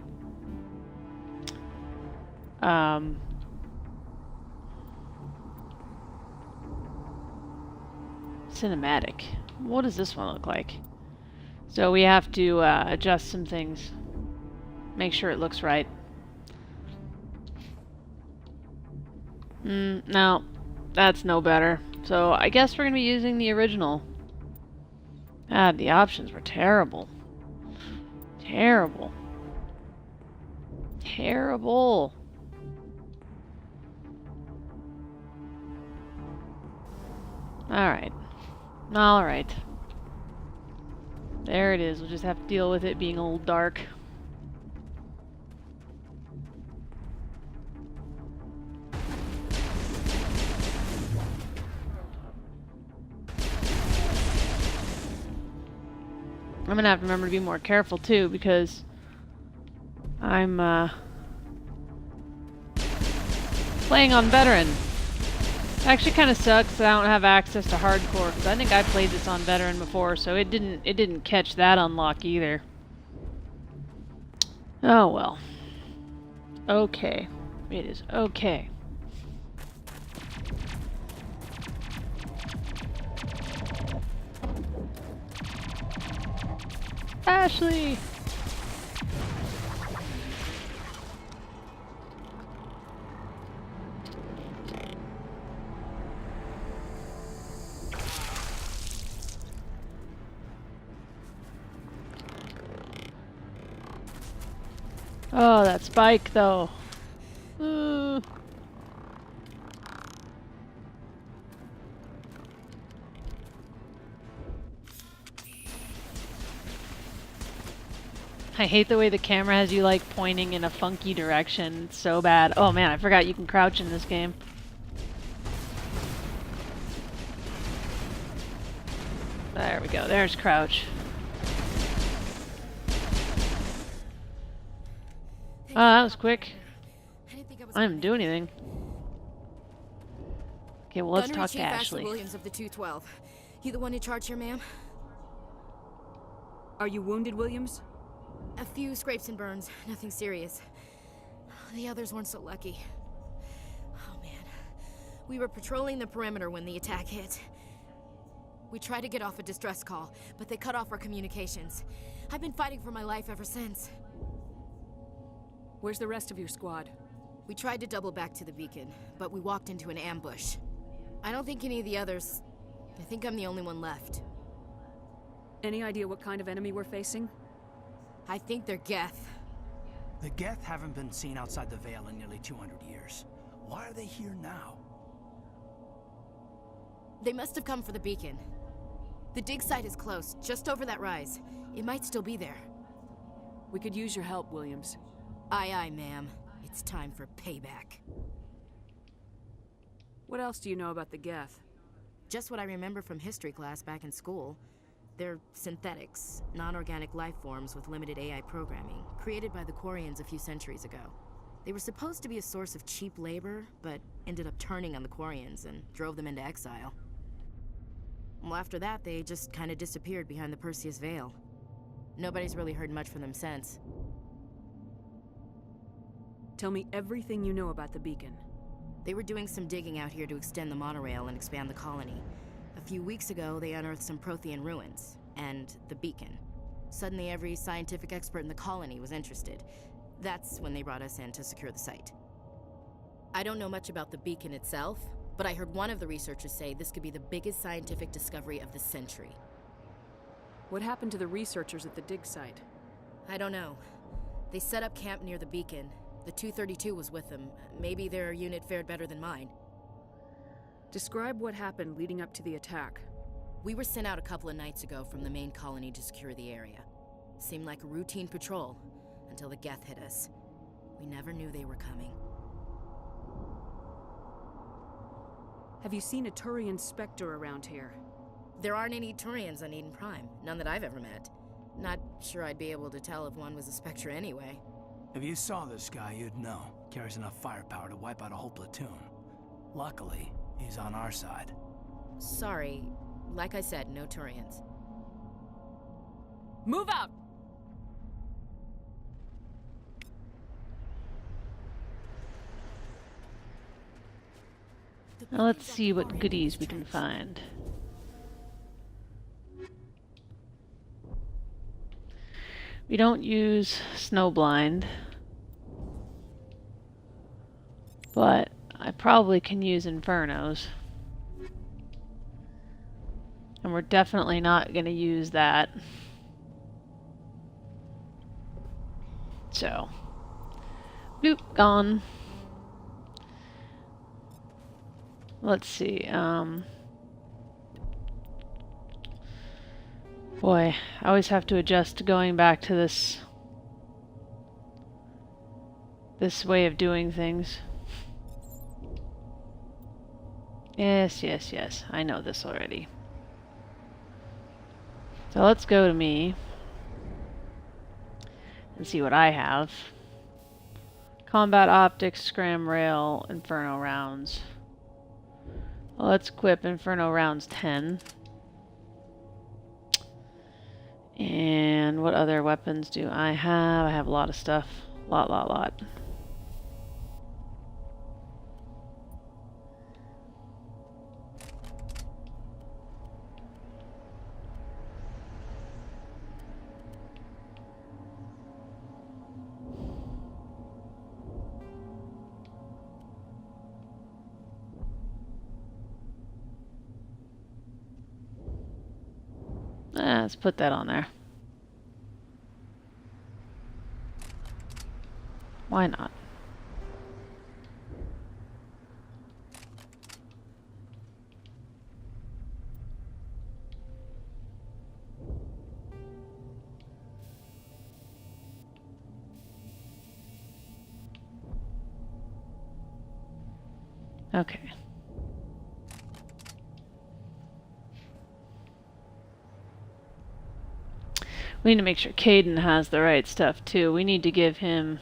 Cinematic. What does this one look like? So we have to adjust some things. Make sure it looks right. No, that's no better. So I guess we're going to be using the original. God, the options were terrible. Terrible. Terrible. Alright. Alright. There it is. We'll just have to deal with it being a little dark. I'm gonna have to remember to be more careful too, because I'm playing on Veteran. Actually kind of sucks that I don't have access to hardcore, because I think I played this on Veteran before, so it didn't catch that unlock either. Oh well. Okay. It is okay. Ashley! Oh, that spike though. I hate the way the camera has you like pointing in a funky direction. It's so bad. Oh man, I forgot you can crouch in this game. There we go. There's crouch. Oh, that was quick. I didn't do anything. Okay, well let's talk to Ashley. Williams of the 212. You the one in charge here, ma'am? Are you wounded, Williams? A few scrapes and burns, nothing serious. The others weren't so lucky. Oh man. We were patrolling the perimeter when the attack hit. We tried to get off a distress call, but they cut off our communications. I've been fighting for my life ever since. Where's the rest of your squad? We tried to double back to the beacon, but we walked into an ambush. I don't think any of the others... I think I'm the only one left. Any idea what kind of enemy we're facing? I think they're Geth. The Geth haven't been seen outside the Veil in nearly 200 years. Why are they here now? They must have come for the beacon. The dig site is close, just over that rise. It might still be there. We could use your help, Williams. Aye, aye, ma'am. It's time for payback. What else do you know about the Geth? Just what I remember from history class back in school. They're synthetics, non-organic life forms with limited AI programming, created by the Quarians a few centuries ago. They were supposed to be a source of cheap labor, but ended up turning on the Quarians and drove them into exile. Well, after that, they just kind of disappeared behind the Perseus Veil. Nobody's really heard much from them since. Tell me everything you know about the beacon. They were doing some digging out here to extend the monorail and expand the colony. A few weeks ago, they unearthed some Prothean ruins, and the beacon. Suddenly, every scientific expert in the colony was interested. That's when they brought us in to secure the site. I don't know much about the beacon itself, but I heard one of the researchers say this could be the biggest scientific discovery of the century. What happened to the researchers at the dig site? I don't know. They set up camp near the beacon, The 232 was with them. Maybe their unit fared better than mine. Describe what happened leading up to the attack. We were sent out a couple of nights ago from the main colony to secure the area. Seemed like a routine patrol, until the Geth hit us. We never knew they were coming. Have you seen a Turian Spectre around here? There aren't any Turians on Eden Prime. None that I've ever met. Not sure I'd be able to tell if one was a Spectre anyway. If you saw this guy, you'd know. Carries enough firepower to wipe out a whole platoon. Luckily, he's on our side. Sorry. Like I said, no Turians. Move out! Now let's see what goodies we can find. We don't use Snowblind, but I probably can use Infernos. And we're definitely not going to use that. So, boop, gone. Let's see, boy, I always have to adjust to going back to this way of doing things. Yes, yes, yes, I know this already. So let's go to me and see what I have. Combat optics, scram rail, inferno rounds. Well, let's equip Inferno rounds 10. And what other weapons do I have? I have a lot of stuff. Lot. Let's put that on there. Why not? Okay. We need to make sure Caden has the right stuff too. We need to give him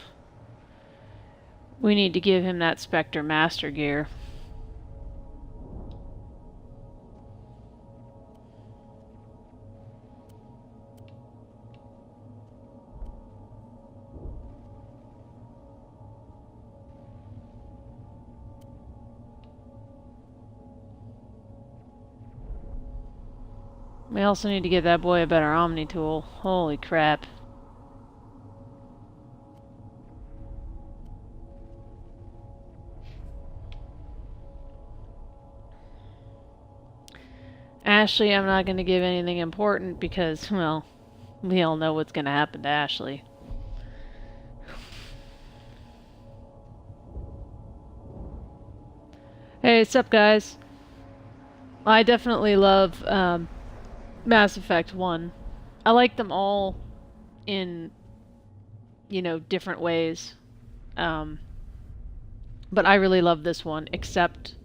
that Spectre Master gear. We also need to give that boy a better Omni tool. Holy crap. Ashley, I'm not going to give anything important because, well, we all know what's going to happen to Ashley. Hey, what's up, guys? I definitely love Mass Effect 1. I like them all in, you know, different ways. But I really love this one, except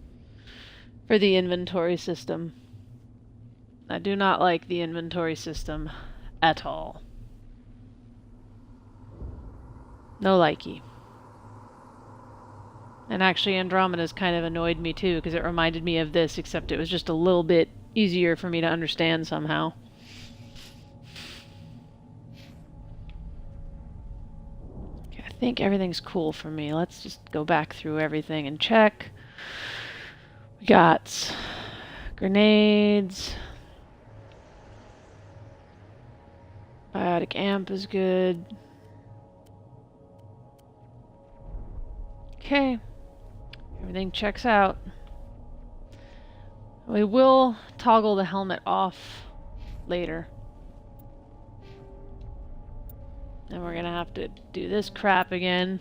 for the inventory system. I do not like the inventory system at all. No likey. And actually Andromeda's kind of annoyed me too, because it reminded me of this, except it was just a little bit easier for me to understand somehow. Okay, I think everything's cool for me. Let's just go back through everything and check. We got grenades. Biotic amp is good. Okay. Everything checks out. We will toggle the helmet off later. And we're gonna have to do this crap again.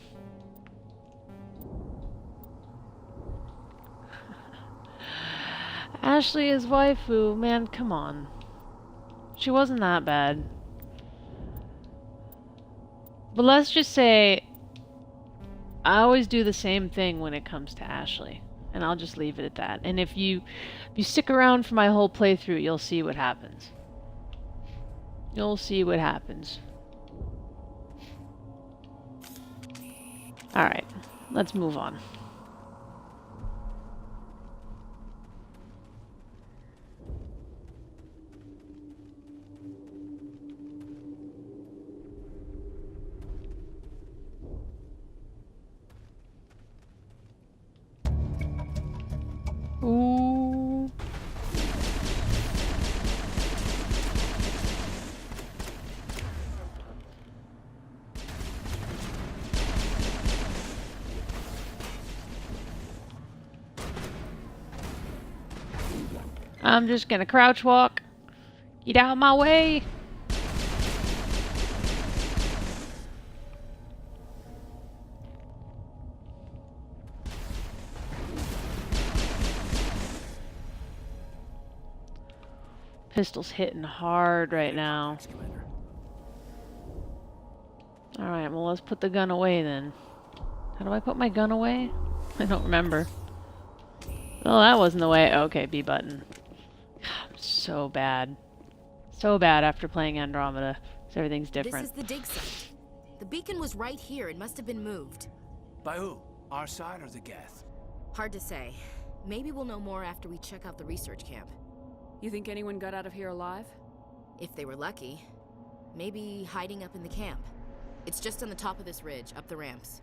Ashley is waifu. Man, come on. She wasn't that bad. But let's just say I always do the same thing when it comes to Ashley. And I'll just leave it at that. And if you stick around for my whole playthrough, you'll see what happens. You'll see what happens. Alright, let's move on. Ooh. I'm just gonna crouch walk. Get out of my way. Pistol's hitting hard right now. Alright, well let's put the gun away then. How do I put my gun away? I don't remember. Oh, that wasn't the way. Okay, B button. So bad. So bad after playing Andromeda. So everything's different. This is the dig site. The beacon was right here. It must have been moved. By who? Our side or the Geth? Hard to say. Maybe we'll know more after we check out the research camp. You think anyone got out of here alive? If they were lucky. Maybe hiding up in the camp. It's just on the top of this ridge, up the ramps.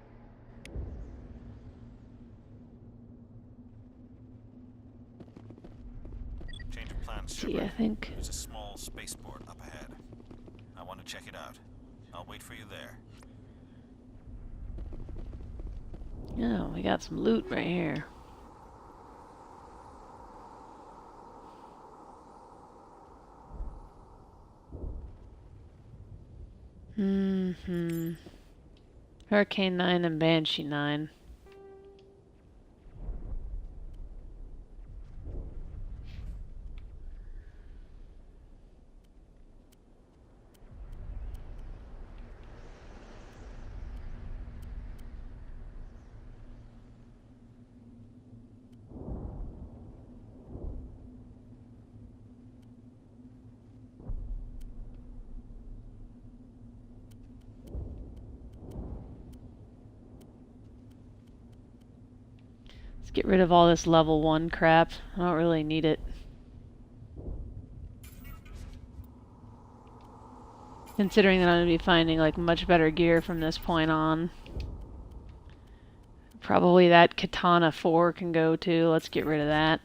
Change of plans, See, I think. There's a small spaceport up ahead. I want to check it out. I'll wait for you there. Oh, we got some loot right here. Hurricane 9 and Banshee 9. Get rid of all this level 1 crap. I don't really need it. Considering that I'm going to be finding like much better gear from this point on. Probably that Katana 4 can go too. Let's get rid of that.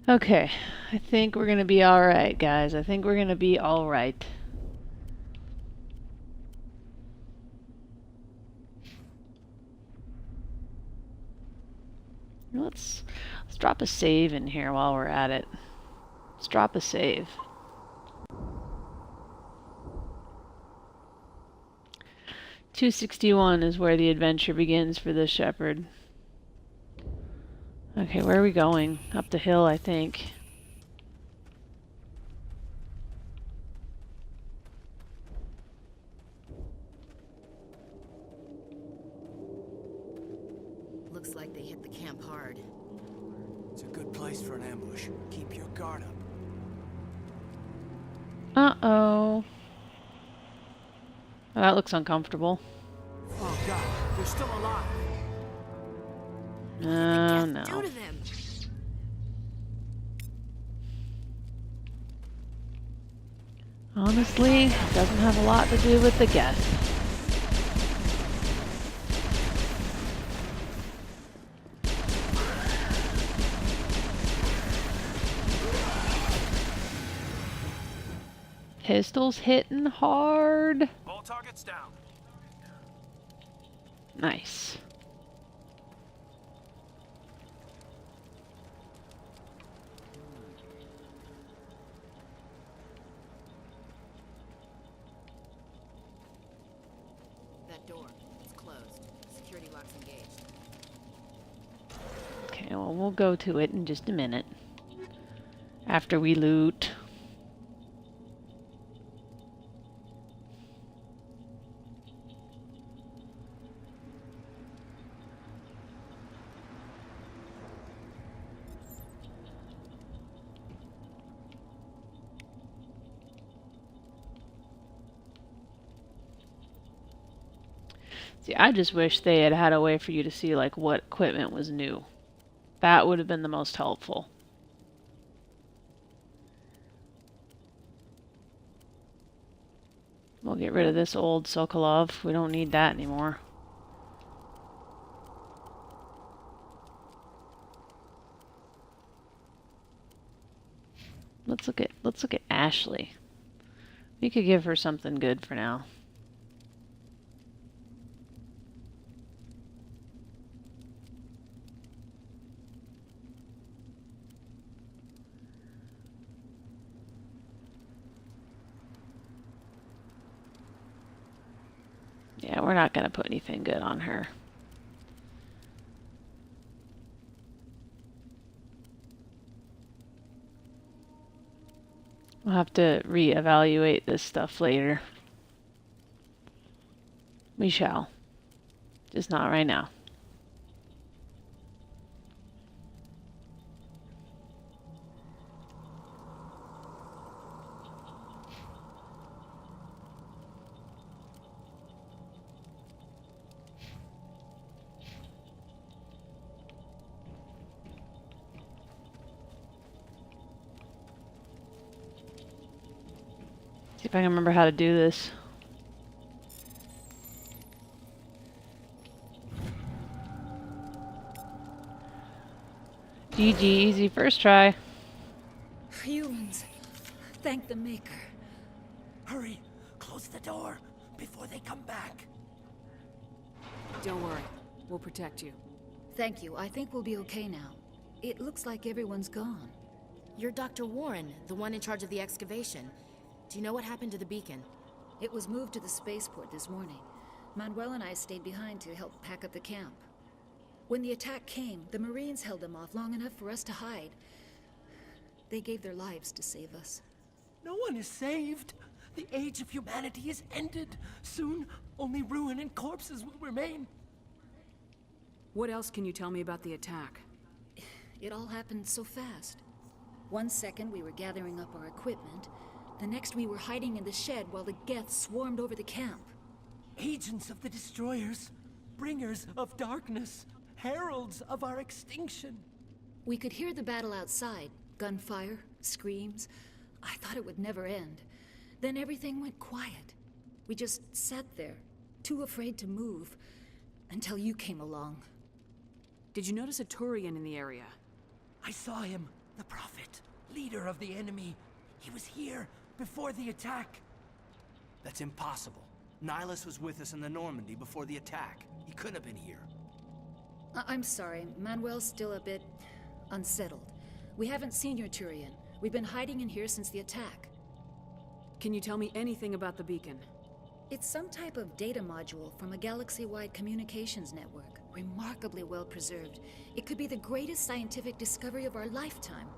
Okay, I think we're gonna be alright, guys. I think we're gonna be alright. Let's drop a save in here while we're at it. Let's drop a save. .261 is where the adventure begins for this shepherd. Okay, where are we going? Up the hill, I think. Looks like they hit the camp hard. It's a good place for an ambush. Keep your guard up. Uh-oh. Oh, that looks uncomfortable. Oh god, they're still alive. No. Do to them. Honestly, it doesn't have a lot to do with the guest. Pistol's hitting hard. All targets down. Nice. That door is closed. Security lock's engaged. Okay, well, we'll go to it in just a minute. After we loot. See, I just wish they had had a way for you to see, like, what equipment was new. That would have been the most helpful. We'll get rid of this old Sokolov. We don't need that anymore. Let's look at Ashley. We could give her something good for now. Yeah, we're not going to put anything good on her. We'll have to reevaluate this stuff later. We shall. Just not right now. See if I can remember how to do this. GG, easy first try. Humans, thank the Maker. Hurry! Close the door before they come back. Don't worry. We'll protect you. Thank you. I think we'll be okay now. It looks like everyone's gone. You're Dr. Warren, the one in charge of the excavation. Do you know what happened to the beacon? It was moved to the spaceport this morning. Manuel and I stayed behind to help pack up the camp. When the attack came, the Marines held them off long enough for us to hide. They gave their lives to save us. No one is saved. The age of humanity is ended. Soon, only ruin and corpses will remain. What else can you tell me about the attack? It all happened so fast. 1 second we were gathering up our equipment. The next we were hiding in the shed while the Geth swarmed over the camp. Agents of the Destroyers, bringers of darkness, heralds of our extinction. We could hear the battle outside. Gunfire, screams. I thought it would never end. Then everything went quiet. We just sat there, too afraid to move, until you came along. Did you notice a Turian in the area? I saw him, the Prophet, leader of the enemy. He was here before the attack. That's impossible. Nihilus was with us in the Normandy before the attack. He couldn't have been here. I'm sorry. Manuel's still a bit unsettled. We haven't seen your Turian. We've been hiding in here since the attack. Can you tell me anything about the beacon? It's some type of data module from a galaxy-wide communications network. Remarkably well preserved. It could be the greatest scientific discovery of our lifetime.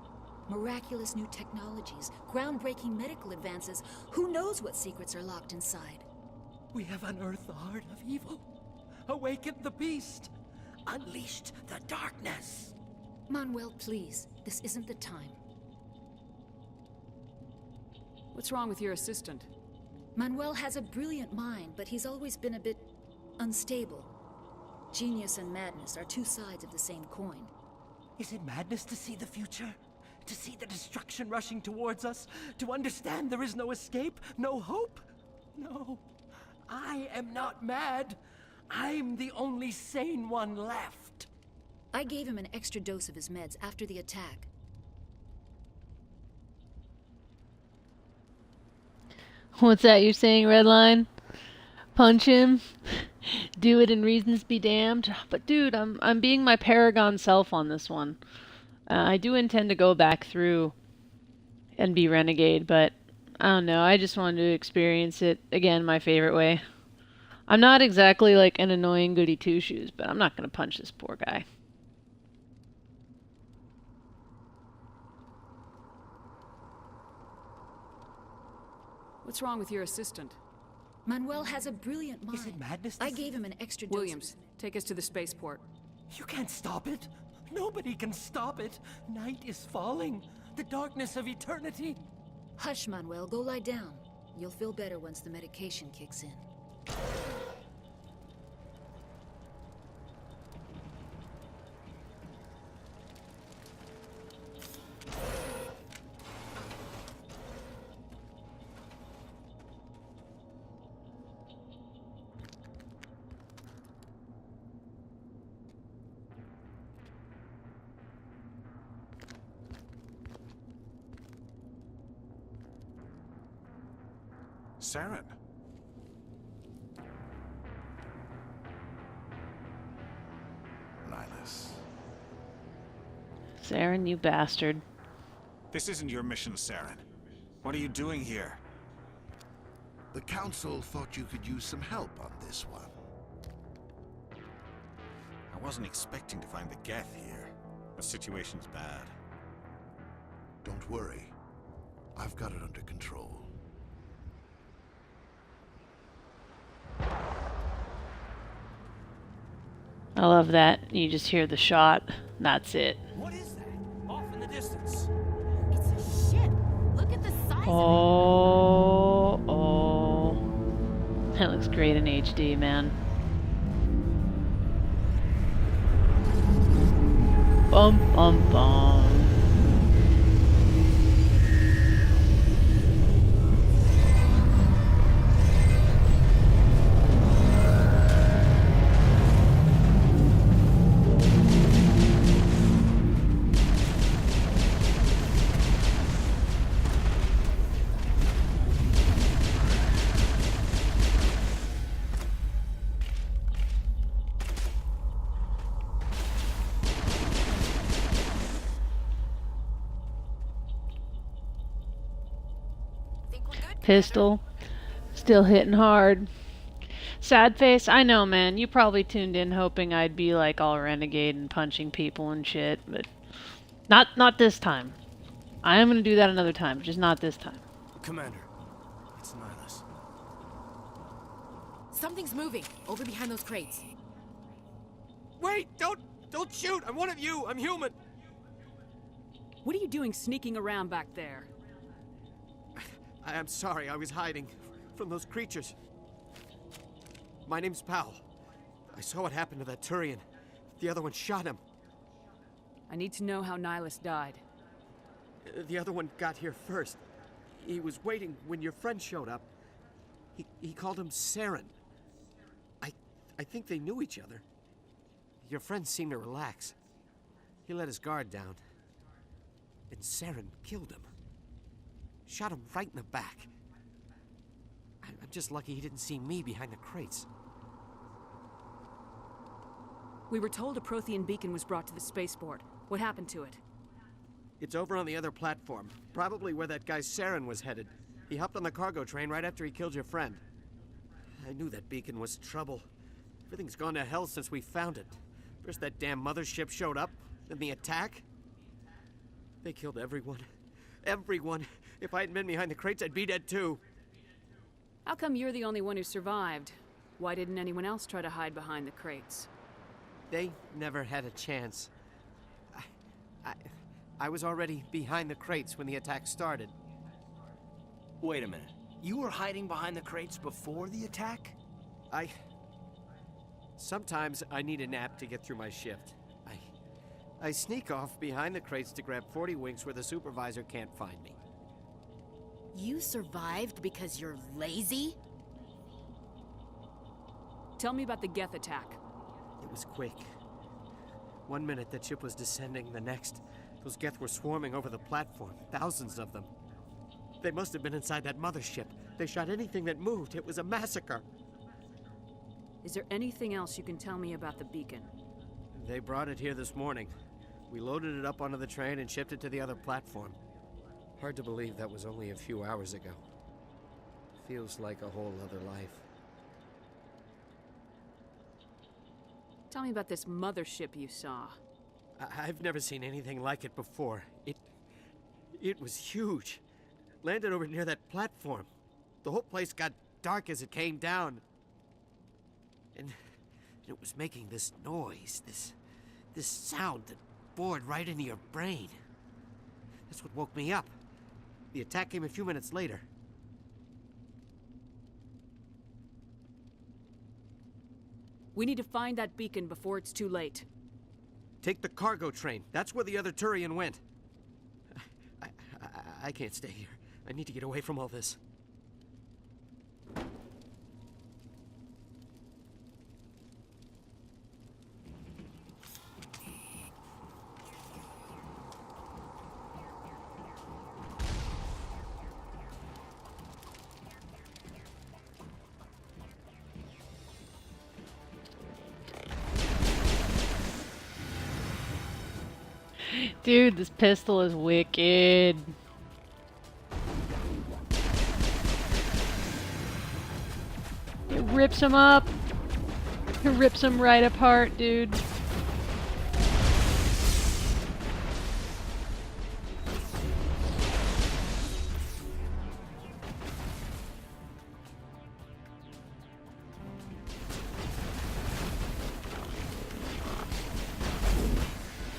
Miraculous new technologies, groundbreaking medical advances. Who knows what secrets are locked inside? We have unearthed the heart of evil, awakened the beast, unleashed the darkness. Manuel, please. This isn't the time. What's wrong with your assistant? Manuel has a brilliant mind, but he's always been a bit unstable. Genius and madness are two sides of the same coin. Is it madness to see the future? To see the destruction rushing towards us? To understand there is no escape? No hope? No. I am not mad. I'm the only sane one left. I gave him an extra dose of his meds after the attack. What's that you're saying, Redline? Punch him? Do it and reasons be damned? But dude, I'm being my Paragon self on this one. I do intend to go back through and be Renegade, but I don't know, I just wanted to experience it again my favorite way. I'm not exactly like an annoying goody two-shoes, but I'm not gonna punch this poor guy. What's wrong with your assistant? Manuel has a brilliant mind. Is it madness? I gave him an extra dose. Williams, take us to the spaceport. You can't stop it. Nobody can stop it. Night is falling. The darkness of eternity. Hush, Manuel. Go lie down. You'll feel better once the medication kicks in. Saren. Nihilus. Saren, you bastard. This isn't your mission, Saren. What are you doing here? The Council thought you could use some help on this one. I wasn't expecting to find the Geth here. The situation's bad. Don't worry. I've got it under control. I love that. You just hear the shot. That's it. What is that? Off in the distance. It's a ship. Look at the size Oh, oh. That looks great in HD, man. Bum, bum, bum. Pistol. Still hitting hard. Sad face, I know, man. You probably tuned in hoping I'd be like all renegade and punching people and shit, but not this time. I am gonna do that another time, just not this time. Commander, it's Nihilus. Something's moving over behind those crates. Wait! Don't shoot! I'm one of you! I'm human! What are you doing sneaking around back there? I'm sorry, I was hiding from those creatures. My name's Powell. I saw what happened to that Turian. The other one shot him. I need to know how Nihilus died. The other one got here first. He was waiting when your friend showed up. He called him Saren. I think they knew each other. Your friend seemed to relax. He let his guard down. And Saren killed him. Shot him right in the back. I'm just lucky he didn't see me behind the crates. We were told a Prothean beacon was brought to the spaceport. What happened to it? It's over on the other platform. Probably where that guy Saren was headed. He hopped on the cargo train right after he killed your friend. I knew that beacon was trouble. Everything's gone to hell since we found it. First that damn mothership showed up, then the attack. They killed everyone. Everyone. If I hadn't been behind the crates, I'd be dead too. How come you're the only one who survived? Why didn't anyone else try to hide behind the crates? They never had a chance. I was already behind the crates when the attack started. Wait a minute. You were hiding behind the crates before the attack? Sometimes I need a nap to get through my shift. I sneak off behind the crates to grab 40 winks where the supervisor can't find me. You survived because you're lazy? Tell me about the Geth attack. It was quick. 1 minute the ship was descending, the next, those Geth were swarming over the platform, thousands of them. They must have been inside that mothership. They shot anything that moved. It was a massacre. Is there anything else you can tell me about the beacon? They brought it here this morning. We loaded it up onto the train and shipped it to the other platform. Hard to believe that was only a few hours ago. Feels like a whole other life. Tell me about this mothership you saw. I've never seen anything like it before. It was huge. Landed over near that platform. The whole place got dark as it came down. And it was making this noise, this sound that bored right into your brain. That's what woke me up. The attack came a few minutes later. We need to find that beacon before it's too late. Take the cargo train. That's where the other Turian went. I can't stay here. I need to get away from all this. Dude, this pistol is wicked. It rips him up. It rips him right apart, dude.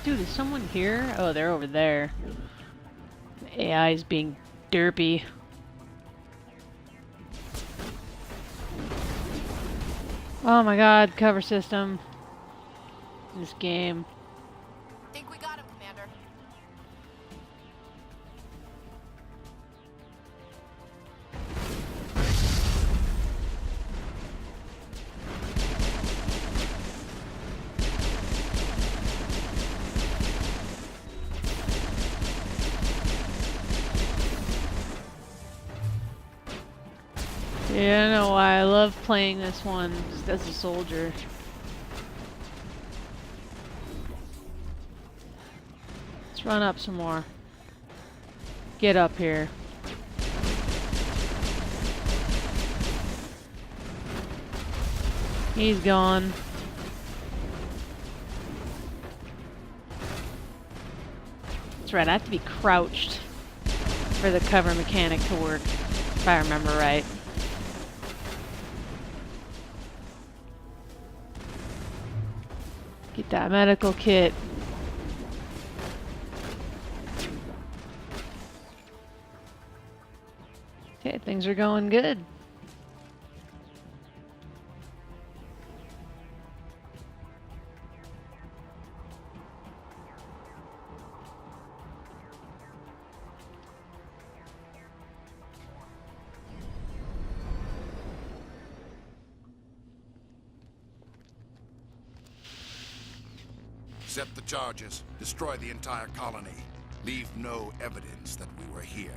Dude, is someone here? Oh, they're over there. The AI is being derpy. Oh my god, cover system. This game. Think we got him, Commander. Yeah, I know why I love playing this one just as a soldier. Let's run up some more. Get up here. He's gone. That's right, I have to be crouched for the cover mechanic to work, if I remember right. Get that medical kit. Okay, things are going good. Set the charges. Destroy the entire colony. Leave no evidence that we were here.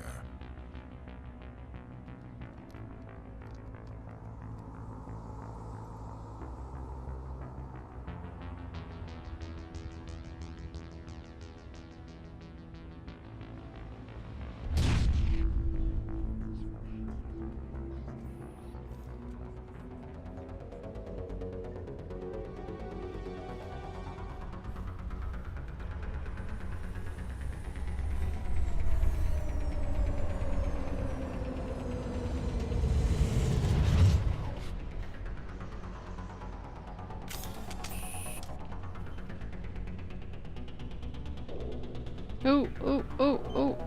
Ooh, ooh, ooh, ooh.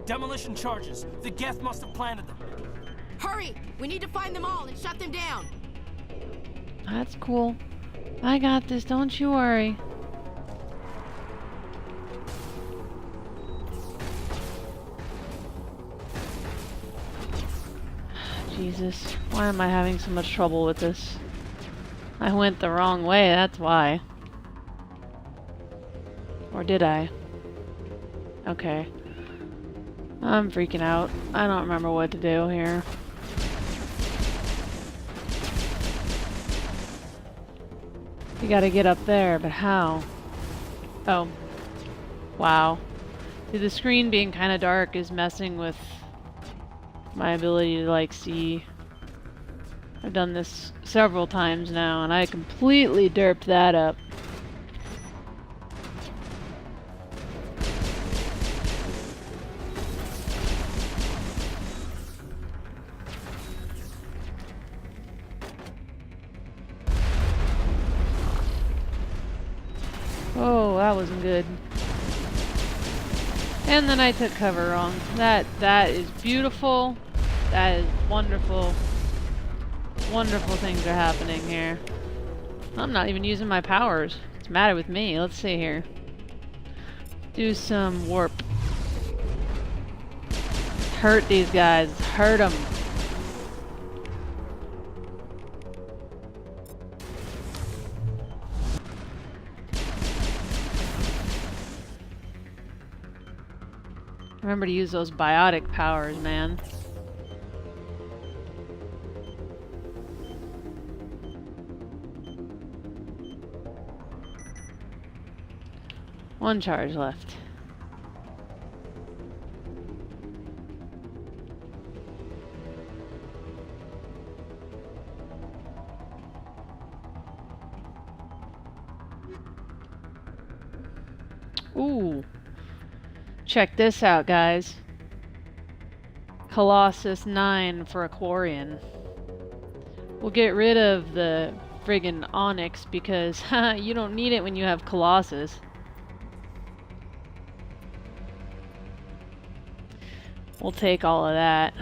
Demolition charges. The Geth must have planted them. Hurry! We need to find them all and shut them down. That's cool. I got this, don't you worry. Jesus, why am I having so much trouble with this? I went the wrong way, that's why. Or did I? Okay. I'm freaking out. I don't remember what to do here. You gotta get up there, but how? Oh. Wow. See, the screen being kind of dark is messing with my ability to, like, see. I've done this several times now, and I completely derped that up. Oh, that wasn't good. And then I took cover wrong. That is beautiful. That is wonderful. Wonderful things are happening here. I'm not even using my powers. What's the matter with me? Let's see here. Do some warp. Hurt these guys. Hurt them. Remember to use those biotic powers, man. One charge left. Ooh. Check this out, guys. Colossus 9 for a Quarian. We'll get rid of the friggin' Onyx because you don't need it when you have Colossus. We'll take all of that.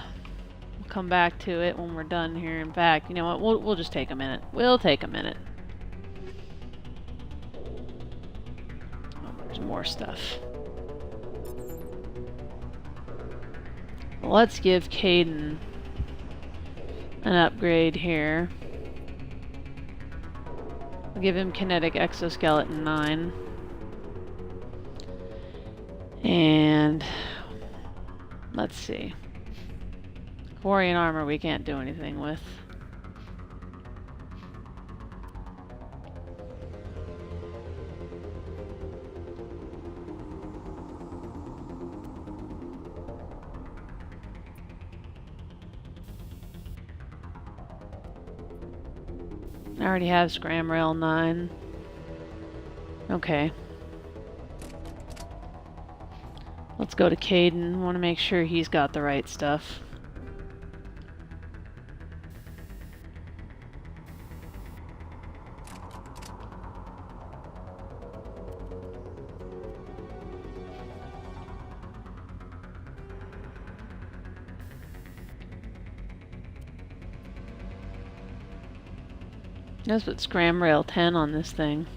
We'll come back to it when we're done here. In fact, you know what? We'll just take a minute. We'll take a minute. Oh, there's more stuff. Let's give Caden an upgrade here. I'll give him Kinetic Exoskeleton 9. And let's see. Quarian armor we can't do anything with. I already have Scram Rail 9. Okay. Let's go to Caden. Want to make sure he's got the right stuff. Let's put Scram Rail 10 on this thing.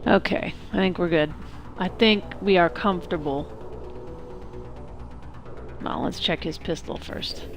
Okay, I think we're good. I think we are comfortable. Well, let's check his pistol first.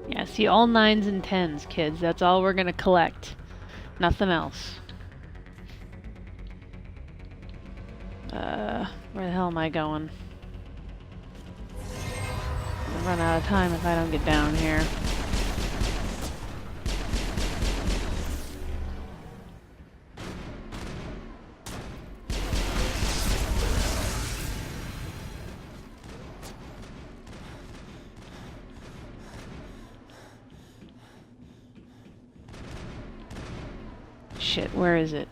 Yeah, see, all 9s and 10s, kids. That's all we're gonna collect. Nothing else. Where the hell am I going? I'll run out of time if I don't get down here. Shit, where is it?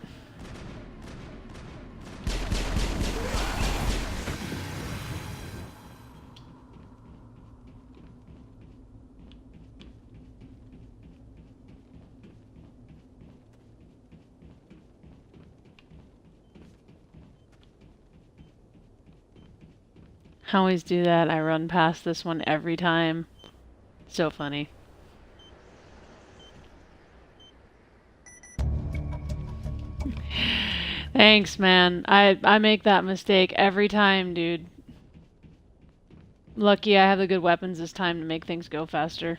I always do that. I run past this one every time. So funny. Thanks, man. I make that mistake every time, dude. Lucky I have the good weapons this time to make things go faster.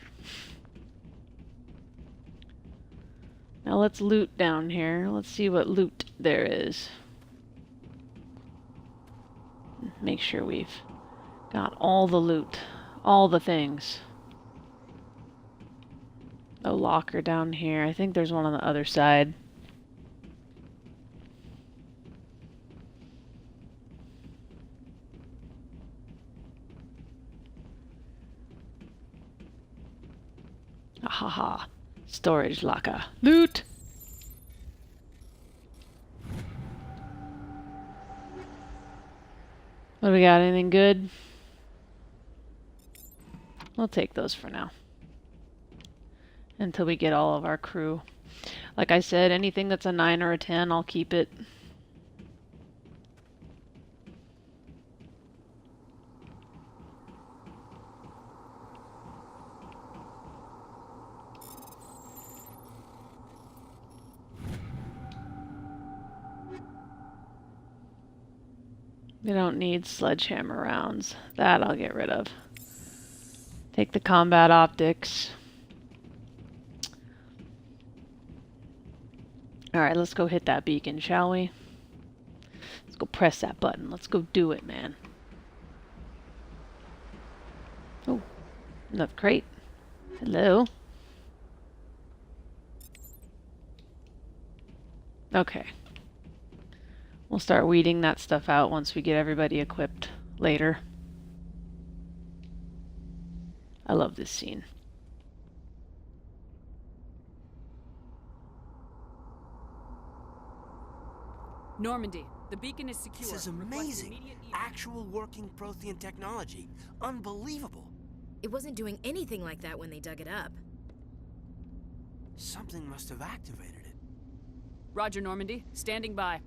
Now let's loot down here. Let's see what loot there is. Make sure we've got all the loot. All the things. A locker down here. I think there's one on the other side. Ahaha. Storage locker. Loot! What do we got? Anything good? We'll take those for now. Until we get all of our crew. Like I said, anything that's a 9 or a 10, I'll keep it. We don't need sledgehammer rounds. That I'll get rid of. Take the combat optics. Alright, let's go hit that beacon, shall we? Let's go press that button. Let's go do it, man. Oh, another crate. Hello. Okay. We'll start weeding that stuff out once we get everybody equipped later. I love this scene. Normandy, the beacon is secure. This is amazing. Actual working Prothean technology. Unbelievable. It wasn't doing anything like that when they dug it up. Something must have activated it. Roger, Normandy. Standing by.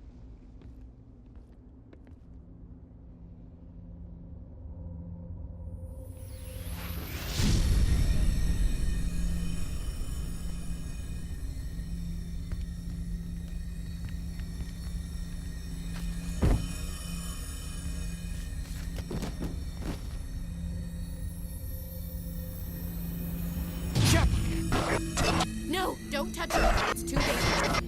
No, don't touch it. It's too dangerous.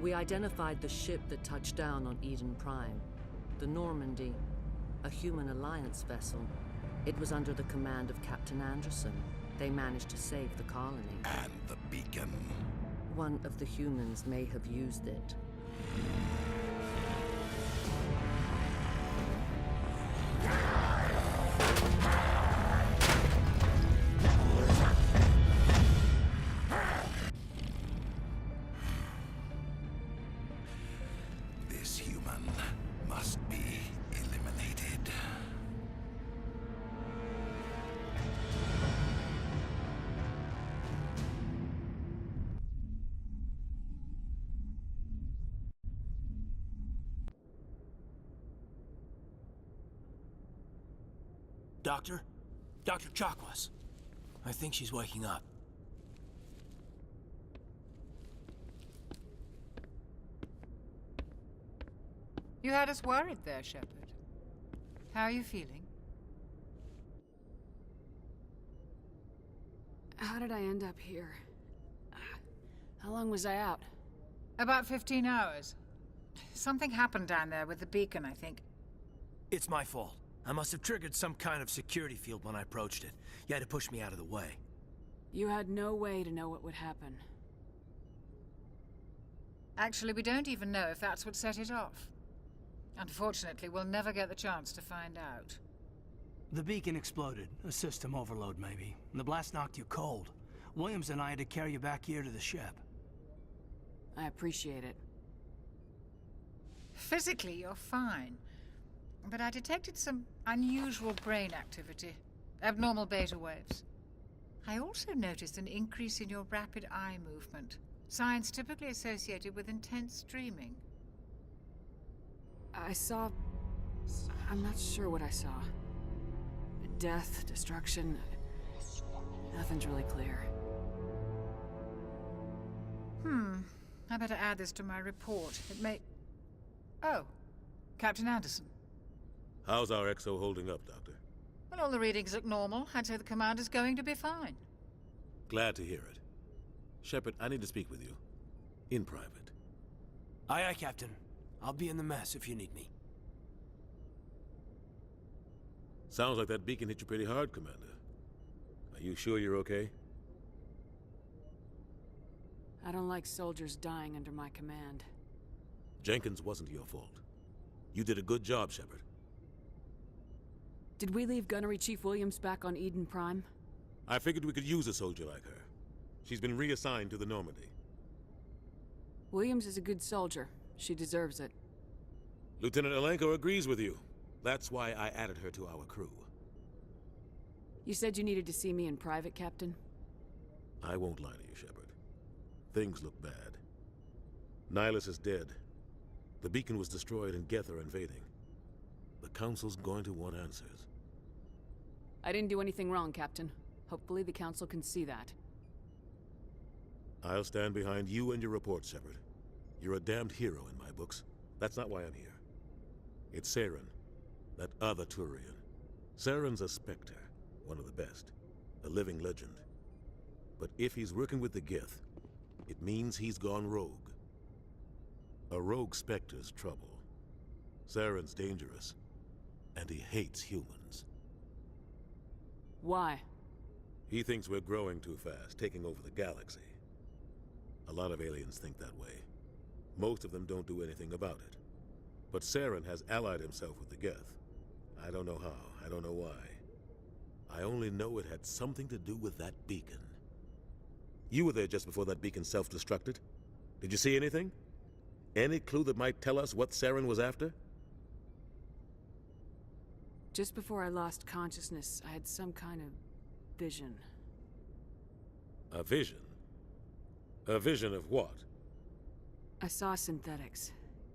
We identified the ship that touched down on Eden Prime. The Normandy, a human alliance vessel. It was under the command of Captain Anderson. They managed to save the colony. And the beacon. One of the humans may have used it. This human must be eliminated. Doctor? Dr. Chakwas. I think she's waking up. You had us worried there, Shepard. How are you feeling? How did I end up here? How long was I out? About 15 hours. Something happened down there with the beacon, I think. It's my fault. I must have triggered some kind of security field when I approached it. You had to push me out of the way. You had no way to know what would happen. Actually, we don't even know if that's what set it off. Unfortunately, we'll never get the chance to find out. The beacon exploded. A system overload, maybe. The blast knocked you cold. Williams and I had to carry you back here to the ship. I appreciate it. Physically, you're fine. But I detected some unusual brain activity. Abnormal beta waves. I also noticed an increase in your rapid eye movement. Signs typically associated with intense dreaming. I saw... I'm not sure what I saw. Death, destruction... Nothing's really clear. I better add this to my report. It may... Oh, Captain Anderson. How's our XO holding up, Doctor? Well, all the readings look normal. I'd say the commander's going to be fine. Glad to hear it. Shepard, I need to speak with you. In private. Aye, aye, Captain. I'll be in the mess if you need me. Sounds like that beacon hit you pretty hard, Commander. Are you sure you're okay? I don't like soldiers dying under my command. Jenkins wasn't your fault. You did a good job, Shepard. Did we leave Gunnery Chief Williams back on Eden Prime? I figured we could use a soldier like her. She's been reassigned to the Normandy. Williams is a good soldier. She deserves it. Lieutenant Alenko agrees with you. That's why I added her to our crew. You said you needed to see me in private, Captain? I won't lie to you, Shepard. Things look bad. Nihilus is dead. The beacon was destroyed and Geth are invading. The Council's going to want answers. I didn't do anything wrong, Captain. Hopefully the Council can see that. I'll stand behind you and your report, Shepard. You're a damned hero in my books. That's not why I'm here. It's Saren, that other Turian. Saren's a Spectre, one of the best, a living legend. But if he's working with the Geth, it means he's gone rogue. A rogue Spectre's trouble. Saren's dangerous, and he hates humans. Why? He thinks we're growing too fast, taking over the galaxy. A lot of aliens think that way. Most of them don't do anything about it. But Saren has allied himself with the Geth. I don't know how, I don't know why. I only know it had something to do with that beacon. You were there just before that beacon self-destructed. Did you see anything? Any clue that might tell us what Saren was after? Just before I lost consciousness, I had some kind of vision. A vision? A vision of what? I saw synthetics.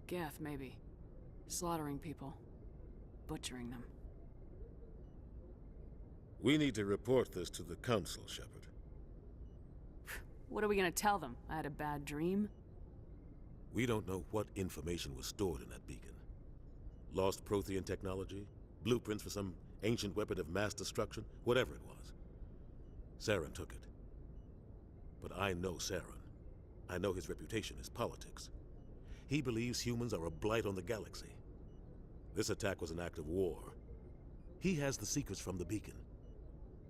Geth, maybe. Slaughtering people. Butchering them. We need to report this to the Council, Shepard. What are we gonna tell them? I had a bad dream? We don't know what information was stored in that beacon. Lost Prothean technology? Blueprints for some ancient weapon of mass destruction? Whatever it was. Saren took it. But I know Saren. I know his reputation is politics. He believes humans are a blight on the galaxy. This attack was an act of war. He has the secrets from the beacon.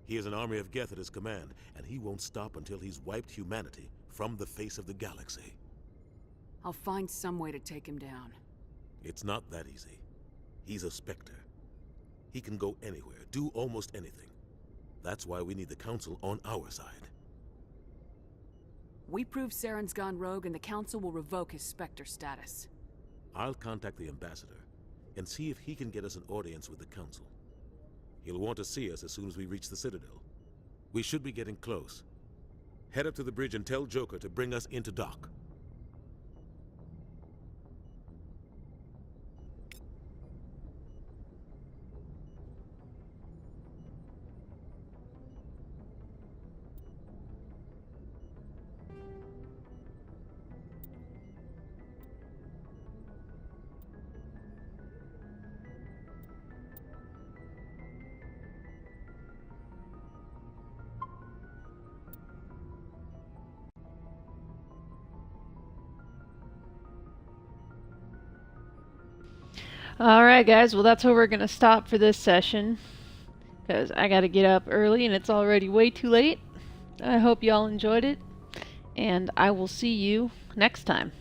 He has an army of Geth at his command, and he won't stop until he's wiped humanity from the face of the galaxy. I'll find some way to take him down. It's not that easy. He's a Spectre. He can go anywhere, do almost anything. That's why we need the Council on our side. We prove Saren's gone rogue and the Council will revoke his Spectre status. I'll contact the Ambassador and see if he can get us an audience with the Council. He'll want to see us as soon as we reach the Citadel. We should be getting close. Head up to the bridge and tell Joker to bring us into dock. Alright guys, well that's where we're gonna stop for this session, because I gotta get up early and it's already way too late. I hope y'all enjoyed it, and I will see you next time.